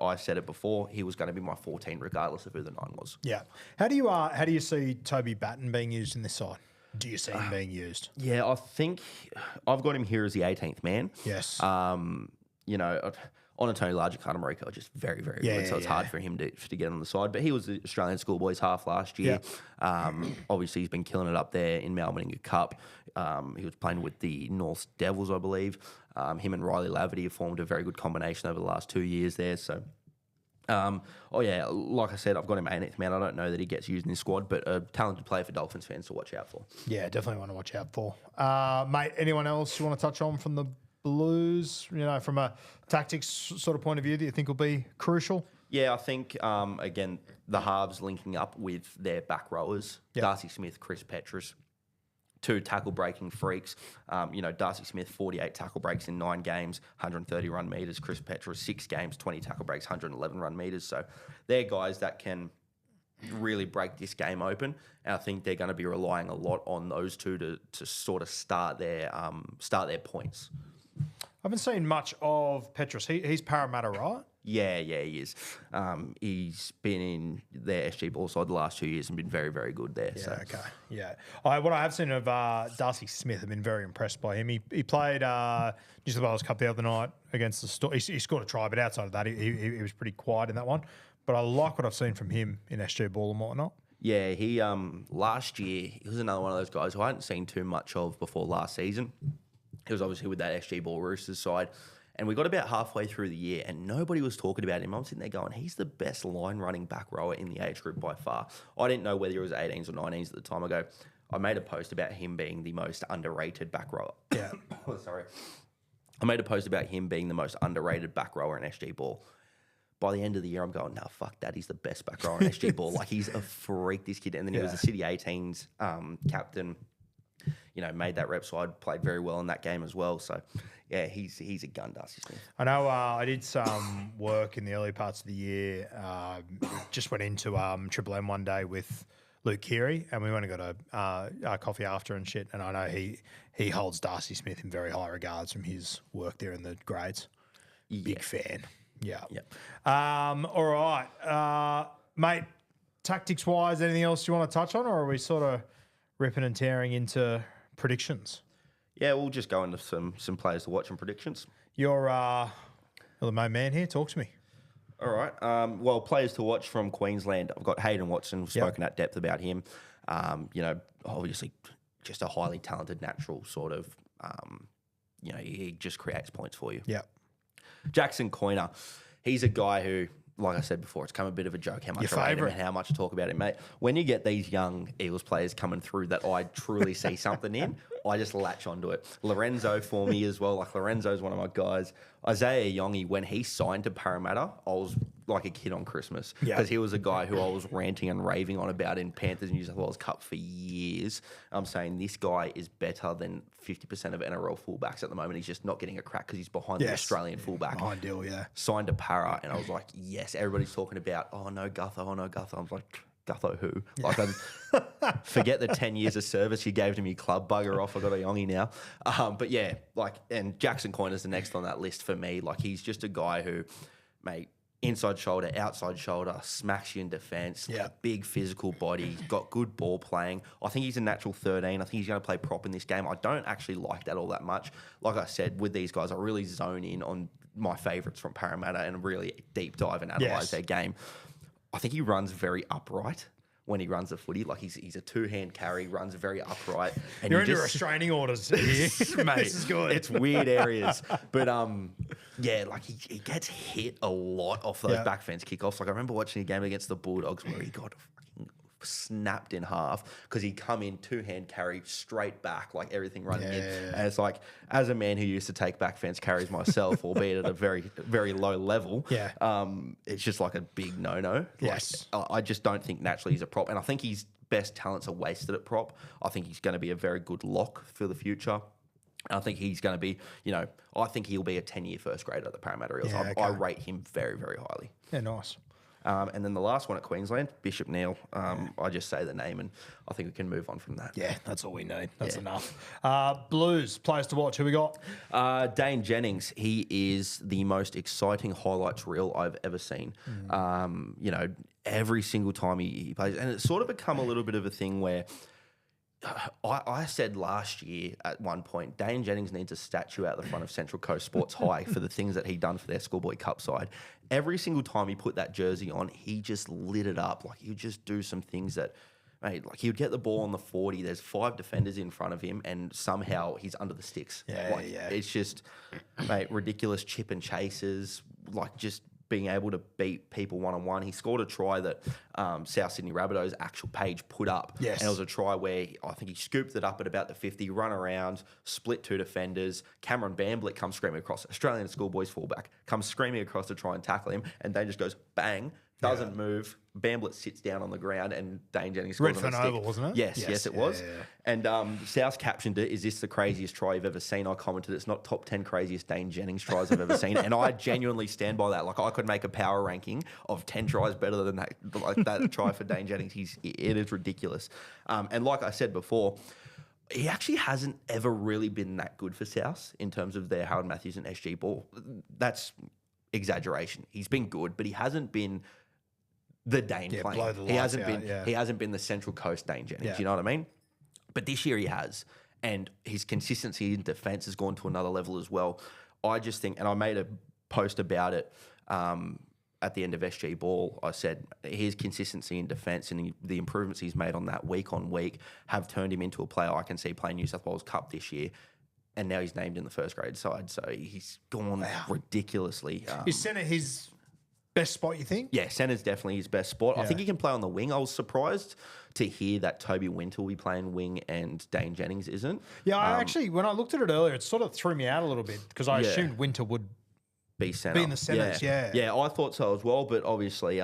I said it before, he was going to be my 14 regardless of who the 9 was. Yeah. How do you see Toby Batten being used in this side? Do you see him being used? on a Tony Large and Carter Mariko are just very, very good. So it's hard for him to get on the side. But he was the Australian schoolboys half last year. Obviously, he's been killing it up there in Melbourne in a cup. He was playing with the North Devils, I believe. Him and Riley Laverty have formed a very good combination over the last 2 years there. So, like I said, I've got him 18th man. I don't know that he gets used in his squad, but a talented player for Dolphins fans to watch out for. Yeah, definitely want to watch out for. Mate, anyone else you want to touch on from the Blues, from a tactics sort of point of view that you think will be crucial? Yeah, I think, again, the halves linking up with their back rowers, Darcy Smith, Chris Petrus, 2 tackle-breaking freaks. Darcy Smith, 48 tackle breaks in 9 games, 130 run metres. Chris Petrus, 6 games, 20 tackle breaks, 111 run metres. So they're guys that can really break this game open. And I think they're going to be relying a lot on those two to sort of start their points. I haven't seen much of Petrus. He's Parramatta, right? Yeah, he is. He's been in their SG ball side the last 2 years and been very, very good there. Yeah, so. okay. Yeah. What I have seen of Darcy Smith, I've been very impressed by him. He played New South Wales Cup the other night against the Storm. He scored a try, but outside of that, he was pretty quiet in that one. But I like what I've seen from him in SG ball and whatnot. Yeah, he last year, he was another one of those guys who I hadn't seen too much of before last season. He was obviously with that SG ball Roosters side. And we got about halfway through the year and nobody was talking about him. I'm sitting there going, he's the best line running back rower in the age group by far. I didn't know whether he was 18s or 19s at the time ago. I made a post about him being the most underrated back rower. Yeah. Sorry. I made a post about him being the most underrated back rower in SG ball. By the end of the year, I'm going, nah, fuck that. He's the best back rower in SG ball. Like, he's a freak, this kid. And then he was the City 18s captain. Made that rep side, played very well in that game as well. So, yeah, he's a gun, Darcy Smith. I know I did some work in the early parts of the year. Just went into Triple M one day with Luke Keary, and we went and got a coffee after and shit. And I know he holds Darcy Smith in very high regards from his work there in the grades. Big fan. Yeah. Yep. All right. Mate, tactics-wise, anything else you want to touch on, or are we sort of ripping and tearing into predictions? Yeah, we'll just go into some players to watch and predictions. You're the main man here. Talk to me. All right. Players to watch from Queensland. I've got Hayden Watson. We've spoken at depth about him. Obviously just a highly talented natural sort of, he just creates points for you. Yeah. Jackson Coyner. He's a guy who, like I said before, it's come a bit of a joke how much I rate him and how much I talk about him, mate. When you get these young Eagles players coming through that I truly see something in, I just latch onto it. Lorenzo for me as well. Like, Lorenzo's one of my guys. Isaiah Yongi, when he signed to Parramatta, I was like a kid on Christmas. Because he was a guy who I was ranting and raving on about in Panthers New South Wales Cup for years. I'm saying this guy is better than 50% of NRL fullbacks at the moment. He's just not getting a crack because he's behind the Australian fullback. Behind deal, yeah. Signed to Para, and I was like, yes. Everybody's talking about, oh no, Gutho. I was like, Gutho who? Like, I forget the 10 years of service he gave to me club, bugger off. I got a Yongi now. But yeah, and Jackson Coyner's the next on that list for me. Like, he's just a guy who, mate, inside shoulder, outside shoulder, smacks you in defence, big physical body, got good ball playing. I think he's a natural 13. I think he's going to play prop in this game. I don't actually like that all that much. Like I said, with these guys, I really zone in on my favourites from Parramatta and really deep dive and analyse their game. I think he runs very upright when he runs the footy. Like, he's a two-hand carry, runs very upright. And You're under restraining orders here. Mate, this is good. It's weird areas. But, he gets hit a lot off those back fence kickoffs. Like, I remember watching a game against the Bulldogs where he got fucking snapped in half because he'd come in two-hand carry straight back, like everything running in. And it's like, as a man who used to take back fence carries myself, albeit at a very, very low level, it's just like a big no-no. Yes. Like, I just don't think naturally he's a prop. And I think his best talents are wasted at prop. I think he's going to be a very good lock for the future. And I think he's going to be, I think he'll be a 10-year first grader at the Parramatta Eels. I rate him very, very highly. Yeah, nice. And then the last one at Queensland, Bishop Neal. I just say the name and I think we can move on from that. Yeah, that's all we need. That's enough. Blues, players to watch. Who we got? Dane Jennings. He is the most exciting highlights reel I've ever seen. Every single time he plays. And it's sort of become a little bit of a thing where I said last year at one point, Dane Jennings needs a statue out the front of Central Coast Sports High for the things that he done for their schoolboy cup side. Every single time he put that jersey on, he just lit it up. Like, he would just do some things that, mate, like he would get the ball on the 40. There's 5 defenders in front of him, and somehow he's under the sticks. It's just, mate, ridiculous chip and chases, like just being able to beat people one-on-one. He scored a try that South Sydney Rabbitohs' actual page put up. Yes. And it was a try where I think he scooped it up at about the 50, run around, split 2 defenders. Cameron Bamblett comes screaming across, Australian schoolboys fullback, comes screaming across to try and tackle him, and Dane just goes, bang, doesn't move. Bamblett sits down on the ground, and Dane Jennings scores on the stick. Oval, wasn't it? Yes, it was. Yeah. And South captioned it, "Is this the craziest try you've ever seen?" I commented, "It's not top 10 craziest Dane Jennings tries I've ever seen." And I genuinely stand by that. Like, I could make a power ranking of 10 tries better than that, like that try for Dane Jennings. It is ridiculous. And like I said before, he actually hasn't ever really been that good for South in terms of their Harold Matthews and SG ball. That's exaggeration. He's been good, but he hasn't been the Dane playing. He hasn't been the Central Coast Dane Jennings. Yeah. You know what I mean? But this year he has, and his consistency in defence has gone to another level as well. I just think, and I made a post about it at the end of SG Ball. I said his consistency in defence and the improvements he's made on that week on week have turned him into a player I can see playing New South Wales Cup this year. And now he's named in the first grade side, so he's gone ridiculously. Is centre his best spot, you think? Yeah, centre's definitely his best spot. Yeah. I think he can play on the wing. I was surprised to hear that Toby Winter will be playing wing and Dane Jennings isn't. Yeah, I actually, when I looked at it earlier, it sort of threw me out a little bit because I assumed Winter would be centre. Be in the centres, yeah. Yeah, I thought so as well, but obviously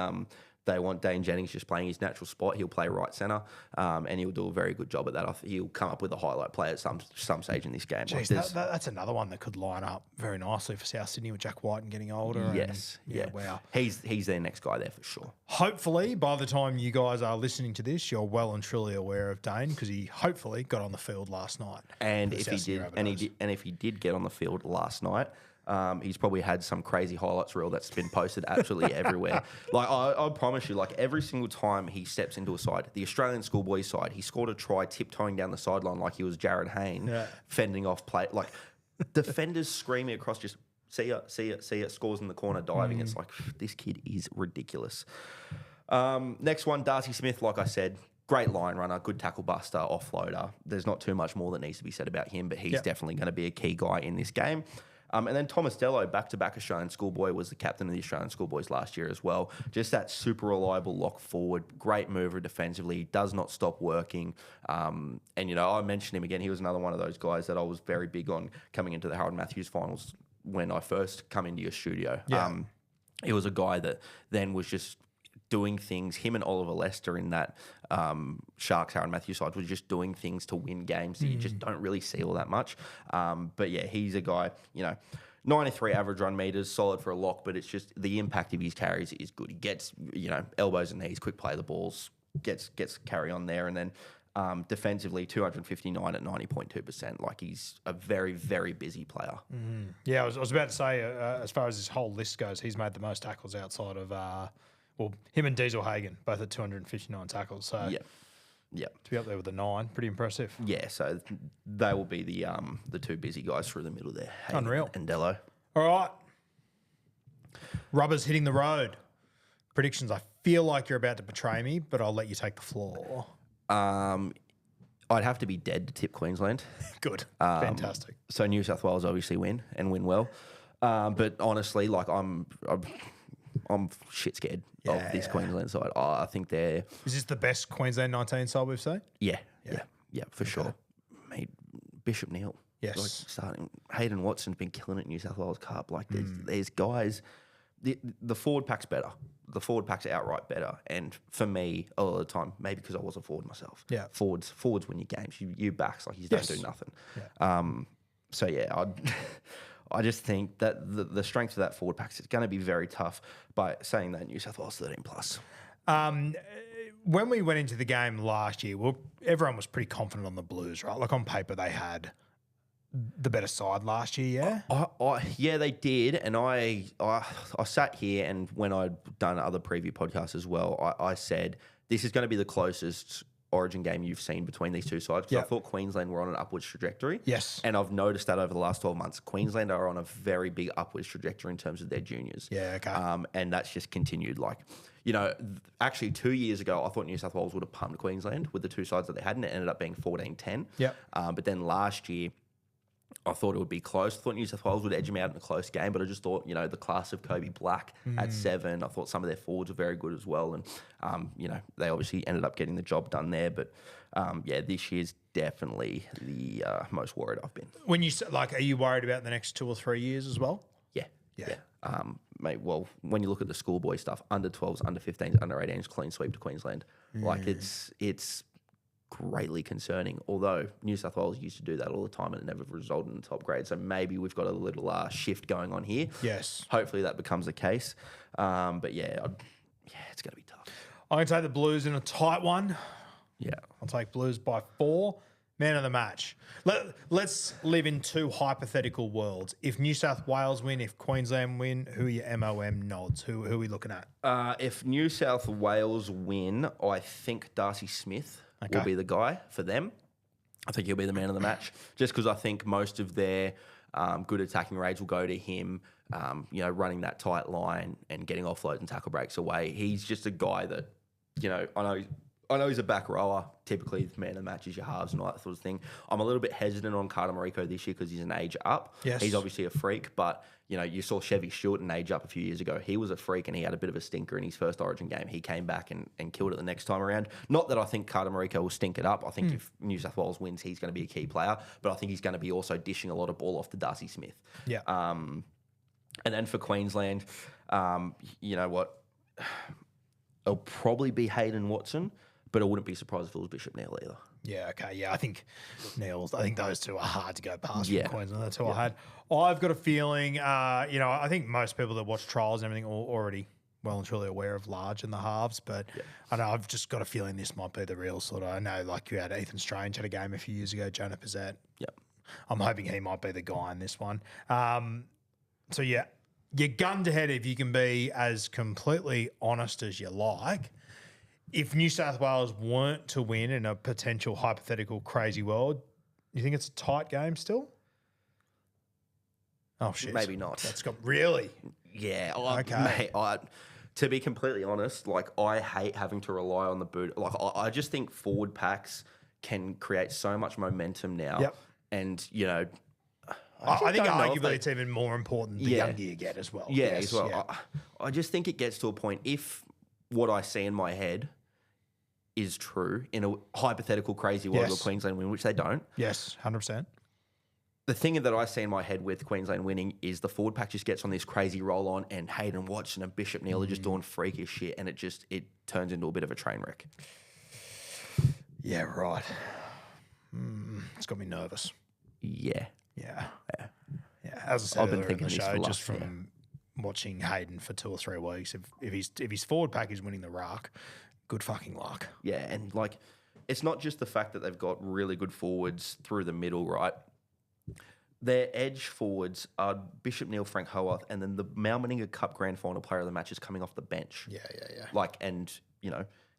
they want Dane Jennings just playing his natural spot. He'll play right centre, and he'll do a very good job at that. He'll come up with a highlight play at some stage in this game. Jeez, that's another one that could line up very nicely for South Sydney with Jack White and getting older. Yes, wow. He's their next guy there for sure. Hopefully, by the time you guys are listening to this, you're well and truly aware of Dane because he hopefully got on the field last night. And if he did get on the field last night, he's probably had some crazy highlights reel that's been posted absolutely everywhere. Like, I promise you, like every single time he steps into a side, the Australian schoolboy side, he scored a try tiptoeing down the sideline like he was Jared Hayne, fending off play. Like, defenders screaming across, just see ya, scores in the corner, diving. It's like, this kid is ridiculous. Next one, Darcy Smith, like I said, great line runner, good tackle buster, offloader. There's not too much more that needs to be said about him, but he's definitely going to be a key guy in this game. And then Thomas Dello, back-to-back Australian schoolboy, was the captain of the Australian schoolboys last year as well. Just that super reliable lock forward, great mover defensively, does not stop working. And, you know, I mentioned him again. He was another one of those guys that I was very big on coming into the Harold Matthews finals when I first come into your studio. Yeah. He was a guy that then was just doing things. Him and Oliver Lester in that Sharks Harold Matthews side was just doing things to win games that you just don't really see all that much. But yeah, he's a guy, you know, 93 average run meters, solid for a lock, but it's just the impact of his carries is good. He gets, you know, elbows and knees, quick play the balls, gets carry on there, and then defensively 259 at 90.2%. Like, he's a very, very busy player. Yeah, I was about to say, as far as his whole list goes, he's made the most tackles outside of him and Diesel Hagen, both at 259 tackles. So to be up there with the 9, pretty impressive. Yeah, so they will be the two busy guys through the middle there. Hagen Unreal. And Dello. All right. Rubbers hitting the road. Predictions. I feel like you're about to betray me, but I'll let you take the floor. I'd have to be dead to tip Queensland. Good. Fantastic. So New South Wales obviously win and win well. But honestly, like, I'm shit scared of this Queensland side. I think they're... Is this the best Queensland 19 side we've seen? Yeah, for sure. Mate, Bishop Neal. Yes. Like, starting, Hayden Watson's been killing it in New South Wales Cup. Like, there's guys... The forward pack's better. The forward pack's outright better. And for me, a lot of the time, maybe because I was a forward myself, forwards win your games. You backs, like, you don't do nothing. Yeah. So, yeah, I just think that the strength of that forward pack is going to be very tough. By saying that, New South Wales 13 plus. When we went into the game last year, everyone was pretty confident on the Blues, right? Like, on paper, they had the better side last year, yeah? Yeah, they did. And I sat here, and when I'd done other preview podcasts as well, I said, this is going to be the closest Origin game you've seen between these two sides? Because I thought Queensland were on an upwards trajectory. Yes. And I've noticed that over the last 12 months, Queensland are on a very big upwards trajectory in terms of their juniors. Yeah, okay. And that's just continued. Like, actually 2 years ago, I thought New South Wales would have pumped Queensland with the two sides that they had, and it ended up being 14-10. Yeah. But then last year, I thought it would be close. I thought New South Wales would edge them out in a close game, but I just thought, the class of Kobe Black at 7, I thought some of their forwards were very good as well. And, they obviously ended up getting the job done there. But, this year's definitely the most worried I've been. When you are you worried about the next 2 or 3 years as well? Yeah. Mate, well, when you look at the schoolboy stuff, under 12s, under 15s, under 18s, clean sweep to Queensland. Like, it's greatly concerning, although New South Wales used to do that all the time and it never resulted in the top grade. So maybe we've got a little shift going on here. Yes. Hopefully that becomes the case. But it's going to be tough. I'm going to take the Blues in a tight one. Yeah. I'll take Blues by 4. Man of the match. Let's live in 2 hypothetical worlds. If New South Wales win, if Queensland win, who are your MOM nods? Who are we looking at? If New South Wales win, I think Darcy Smith will be the guy for them. I think he'll be the man of the match, just because I think most of their good attacking raids will go to him, running that tight line and getting offloads and tackle breaks away. He's just a guy that, I know he's a back rower. Typically, the man of the match is your halves and all that sort of thing. I'm a little bit hesitant on Carter Mariko this year because he's an age up. Yes. He's obviously a freak, but, you saw Chevy Stewart an age up a few years ago. He was a freak and he had a bit of a stinker in his first Origin game. He came back and killed it the next time around. Not that I think Carter Mariko will stink it up. I think if New South Wales wins, he's going to be a key player, but I think he's going to be also dishing a lot of ball off to Darcy Smith. Yeah. And then for Queensland, you know what? It'll probably be Hayden Watson, but I wouldn't be surprised if it was Bishop Neal either. Yeah, okay. Yeah, I think those two are hard to go past Yeah. from Queensland. That's who I had. I've got a feeling, I think most people that watch trials and everything are already well and truly aware of Large and the halves, but I know I've just got a feeling this might be the real sort of, I know like you had Ethan Strange had a game a few years ago, Jonah Pizzette. Yep. I'm hoping he might be the guy in this one. So yeah, you're gunned ahead if you can be as completely honest as you like. If New South Wales weren't to win in a potential hypothetical crazy world, you think it's a tight game still? Oh, shit. Maybe not. That's got really? Yeah. Okay. Mate, to be completely honest, like I hate having to rely on the boot. Like I just think forward packs can create so much momentum now. Yep. And, I think arguably it's even more important the younger you get as well. Yeah, as well. Yeah. I just think it gets to a point, if what I see in my head is true in a hypothetical crazy world where Queensland win, which they don't. Yes, 100%. The thing that I see in my head with Queensland winning is the forward pack just gets on this crazy roll on and Hayden Watson and Bishop Neal are just doing freakish shit and it turns into a bit of a train wreck. Yeah, right. It's got me nervous. Yeah. Yeah. As I said, I've been earlier thinking in the this show, for just from watching Hayden for 2 or 3 weeks, if his forward pack is winning the ruck, good fucking luck. Yeah, and like it's not just the fact that they've got really good forwards through the middle, right? Their edge forwards are Bishop Neal, Frank Howarth, and then the Mal Meninga Cup Grand Final player of the match is coming off the bench. Yeah. Like, and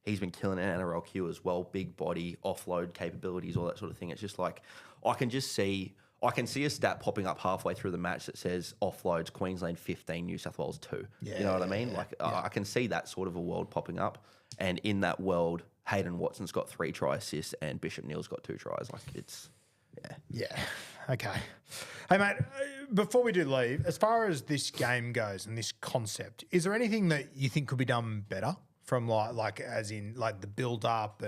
he's been killing an NRLQ as well, big body, offload capabilities, all that sort of thing. It's just like I can see a stat popping up halfway through the match that says offloads Queensland 15, New South Wales 2. Yeah, you know what I mean? I can see that sort of a world popping up. And in that world, Hayden Watson's got 3 try assists and Bishop Neal's got 2 tries. Like it's, Yeah. Okay. Hey, mate, before we do leave, as far as this game goes and this concept, is there anything that you think could be done better from like as in like the build up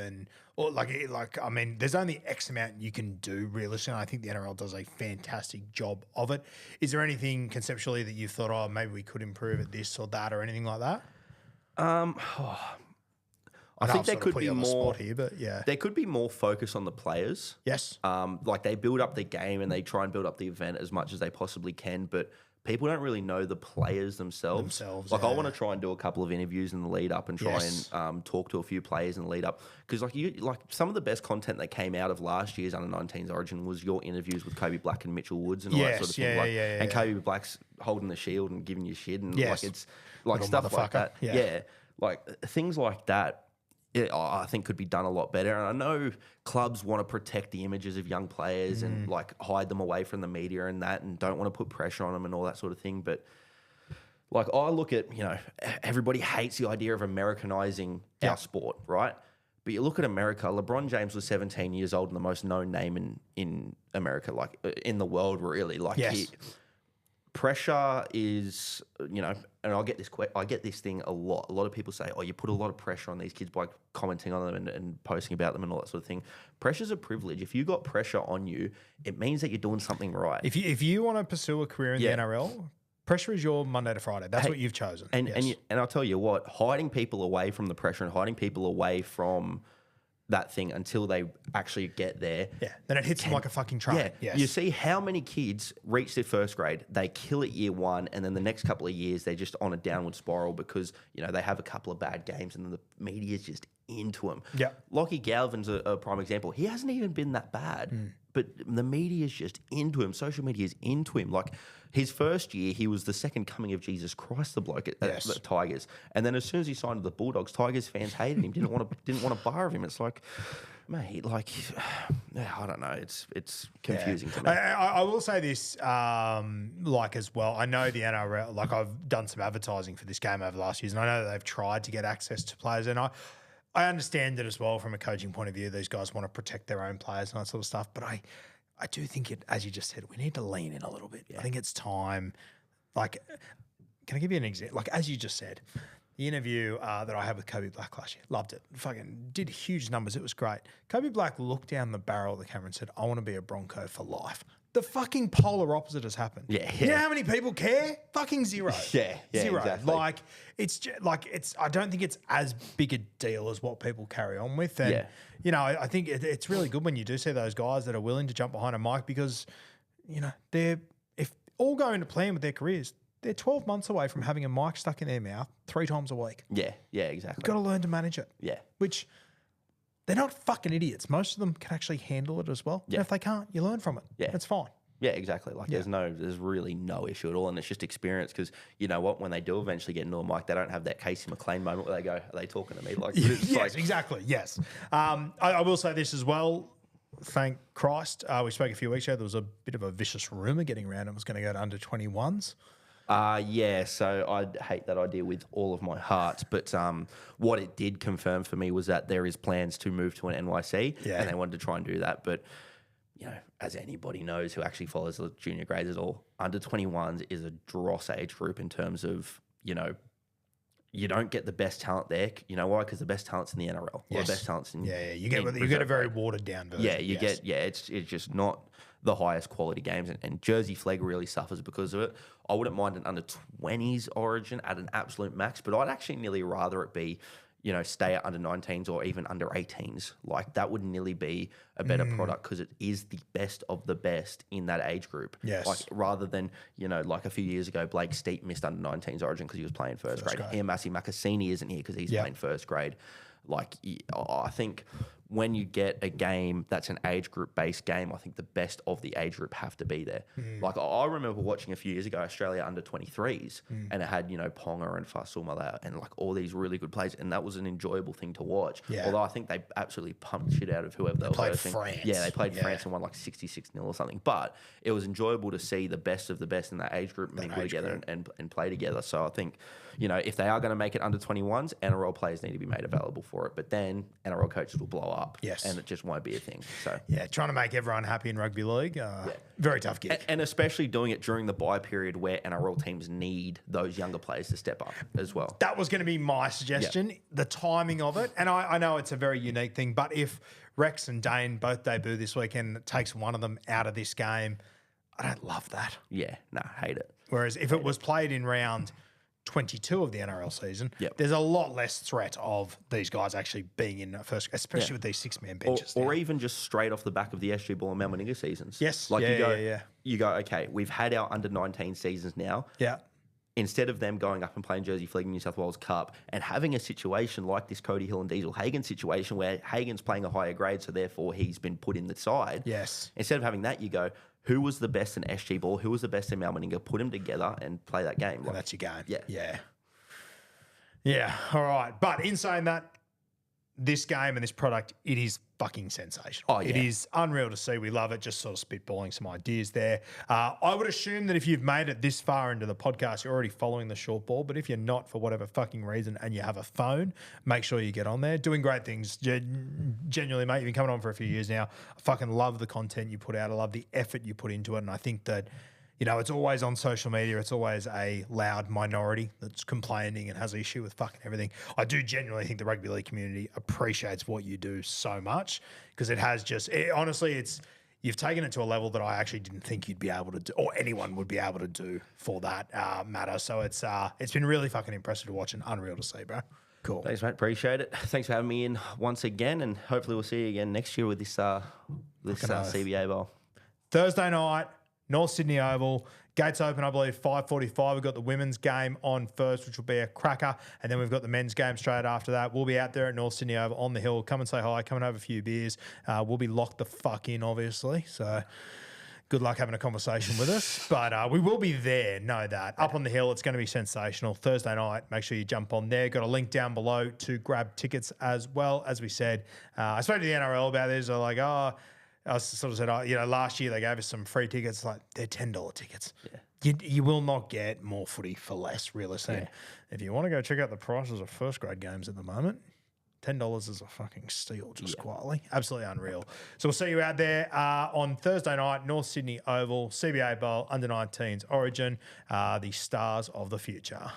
or I mean, there's only X amount you can do realistically. I think the NRL does a fantastic job of it. Is there anything conceptually that you've thought, maybe we could improve at this or that or anything like that? I think there could be more here, but yeah, there could be more focus on the players. Yes. Like they build up the game and they try and build up the event as much as they possibly can, but people don't really know the players themselves. Like I want to try and do a couple of interviews in the lead up and try and talk to a few players in the lead up, because like some of the best content that came out of last year's under-19s Origin was your interviews with Kobe Black and Mitchell Woods and all that sort of thing. And Kobe Black's holding the shield and giving you shit and like it's like Little stuff like that. Yeah. Like things like that. I think could be done a lot better. And I know clubs want to protect the images of young players and like hide them away from the media and that, and don't want to put pressure on them and all that sort of thing. But like I look at, everybody hates the idea of Americanizing our sport, right? But you look at America, LeBron James was 17 years old and the most known name in America, like in the world, really. Like pressure is, and I get this thing a lot. A lot of people say, oh, you put a lot of pressure on these kids by commenting on them and posting about them and all that sort of thing. Pressure's a privilege. If you got pressure on you, it means that you're doing something right. If you want to pursue a career in the NRL, pressure is your Monday to Friday. That's what you've chosen. And I'll tell you what, hiding people away from the pressure and hiding people away from that thing until they actually get there. Yeah, then it hits them like a fucking train. Yeah, yes. You see how many kids reach their first grade, they kill it year one, and then the next couple of years they're just on a downward spiral because, they have a couple of bad games and then the media's just into them. Yeah. Lockie Galvin's a prime example. He hasn't even been that bad, but the media's just into him. Social media is into him. Like his first year, he was the second coming of Jesus Christ, the bloke at the Tigers. And then as soon as he signed to the Bulldogs, Tigers fans hated him, didn't want to bar him. It's like, mate, like, I don't know. It's confusing to me. I will say this, as well. I know the NRL, like I've done some advertising for this game over the last years, and I know that they've tried to get access to players, and I understand it as well from a coaching point of view. These guys want to protect their own players and that sort of stuff. But I do think as you just said, we need to lean in a little bit. Yeah. I think it's time. Like, can I give you an example? Like, as you just said, the interview that I had with Kobe Black last year, loved it. Fucking did huge numbers. It was great. Kobe Black looked down the barrel of the camera and said, I want to be a Bronco for life. The fucking polar opposite has happened. Yeah. You know how many people care? Fucking zero. Yeah, zero. Exactly. Like I don't think it's as big a deal as what people carry on with. And I think it's really good when you do see those guys that are willing to jump behind a mic because, they're if all go into plan with their careers, they're 12 months away from having a mic stuck in their mouth 3 times a week. Yeah, exactly. You've got to learn to manage it. Yeah. Which they're not fucking idiots. Most of them can actually handle it as well. Yeah. And if they can't, you learn from it. Yeah. That's fine. Yeah, exactly. Like there's really no issue at all. And it's just experience because you know what, when they do eventually get into a mic, they don't have that Casey McLean moment where they go, are they talking to me? Like, yes, exactly. Yes. I will say this as well. Thank Christ. We spoke a few weeks ago. There was a bit of a vicious rumour getting around. It was going to go to under 21s. So I hate that idea with all of my heart. But what it did confirm for me was that there is plans to move to an NYC, and they wanted to try and do that. But as anybody knows who actually follows the junior grades at all, under 21s is a dross age group in terms of you don't get the best talent there. You know why? Because the best talent's in the NRL. Yes. The best talent's in you get a very watered down version. It's just not the highest quality games, and Jersey Flegg really suffers because of it. I wouldn't mind an under 20s origin at an absolute max, but I'd actually nearly rather it be stay at under 19s or even under 18s. Like that would nearly be a better product because it is the best of the best in that age group. Yes. Like rather than, like a few years ago, Blake Steep missed under 19s origin because he was playing first grade. Here, Massey Makassini isn't here because he's playing first grade. Like I think when you get a game that's an age group based game, I think the best of the age group have to be there. Like I remember watching a few years ago Australia under 23s and it had Ponga and Fasumala and like all these really good players, and that was an enjoyable thing to watch. Yeah. Although I think they absolutely pumped shit out of whoever they played France. Yeah, they played France and won like 66-0 or something. But it was enjoyable to see the best of the best in that age group mingle together and play together. So I think if they are going to make it under 21s, NRL players need to be made available for it. But then NRL coaches will blow up. Yes. And it just won't be a thing. So trying to make everyone happy in rugby league, very tough gig. And especially doing it during the bye period where NRL teams need those younger players to step up as well. That was going to be my suggestion, the timing of it. And I know it's a very unique thing, but if Rex and Dane both debut this weekend, it takes one of them out of this game, I don't love that. Yeah, no, hate it. Whereas if it was played in round 22 of the NRL season, there's a lot less threat of these guys actually being in first, especially with these 6-man benches. Or even just straight off the back of the SG Ball and Mount Meninga seasons. Yes. Like you go, okay, we've had our under 19 seasons now. Yeah. Instead of them going up and playing Jersey Flegg New South Wales Cup and having a situation like this Cody Hill and Diesel Hagen situation where Hagen's playing a higher grade, so therefore he's been put in the side. Yes. Instead of having that, you go, who was the best in SG Ball? Who was the best in Mount Meninga? Put them together and play that game. Like, that's your game. Yeah. Yeah. All right. But in saying that, this game and this product, it is fucking sensational. Oh, yeah. It is unreal to see. We love it. Just sort of spitballing some ideas there. I would assume that if you've made it this far into the podcast, you're already following the short ball. But if you're not for whatever fucking reason and you have a phone, make sure you get on there. Doing great things. Genuinely, mate, you've been coming on for a few years now. I fucking love the content you put out. I love the effort you put into it. And I think that, you know, it's always on social media. It's always a loud minority that's complaining and has an issue with fucking everything. I do genuinely think the rugby league community appreciates what you do so much because it has just, honestly, you've taken it to a level that I actually didn't think you'd be able to do, or anyone would be able to do for that matter. So it's been really fucking impressive to watch and unreal to see, bro. Cool. Thanks, mate. Appreciate it. Thanks for having me in once again, and hopefully we'll see you again next year with this CBA Bowl. Thursday night, North Sydney Oval. Gates open, I believe, 5:45. We've got the women's game on first, which will be a cracker. And then we've got the men's game straight after that. We'll be out there at North Sydney Oval on the hill. Come and say hi. Come and have a few beers. We'll be locked the fuck in, obviously. So good luck having a conversation with us. But we will be there, know that. Up on the hill, it's going to be sensational. Thursday night, make sure you jump on there. Got a link down below to grab tickets as well. As we said, I spoke to the NRL about this. They're like, I sort of said, last year they gave us some free tickets. Like, they're $10 tickets. Yeah. You will not get more footy for less, realistically. Yeah. If you want to go check out the prices of first grade games at the moment, $10 is a fucking steal, just quietly. Absolutely unreal. So we'll see you out there on Thursday night, North Sydney Oval, CBA Bowl, Under-19s Origin, the stars of the future.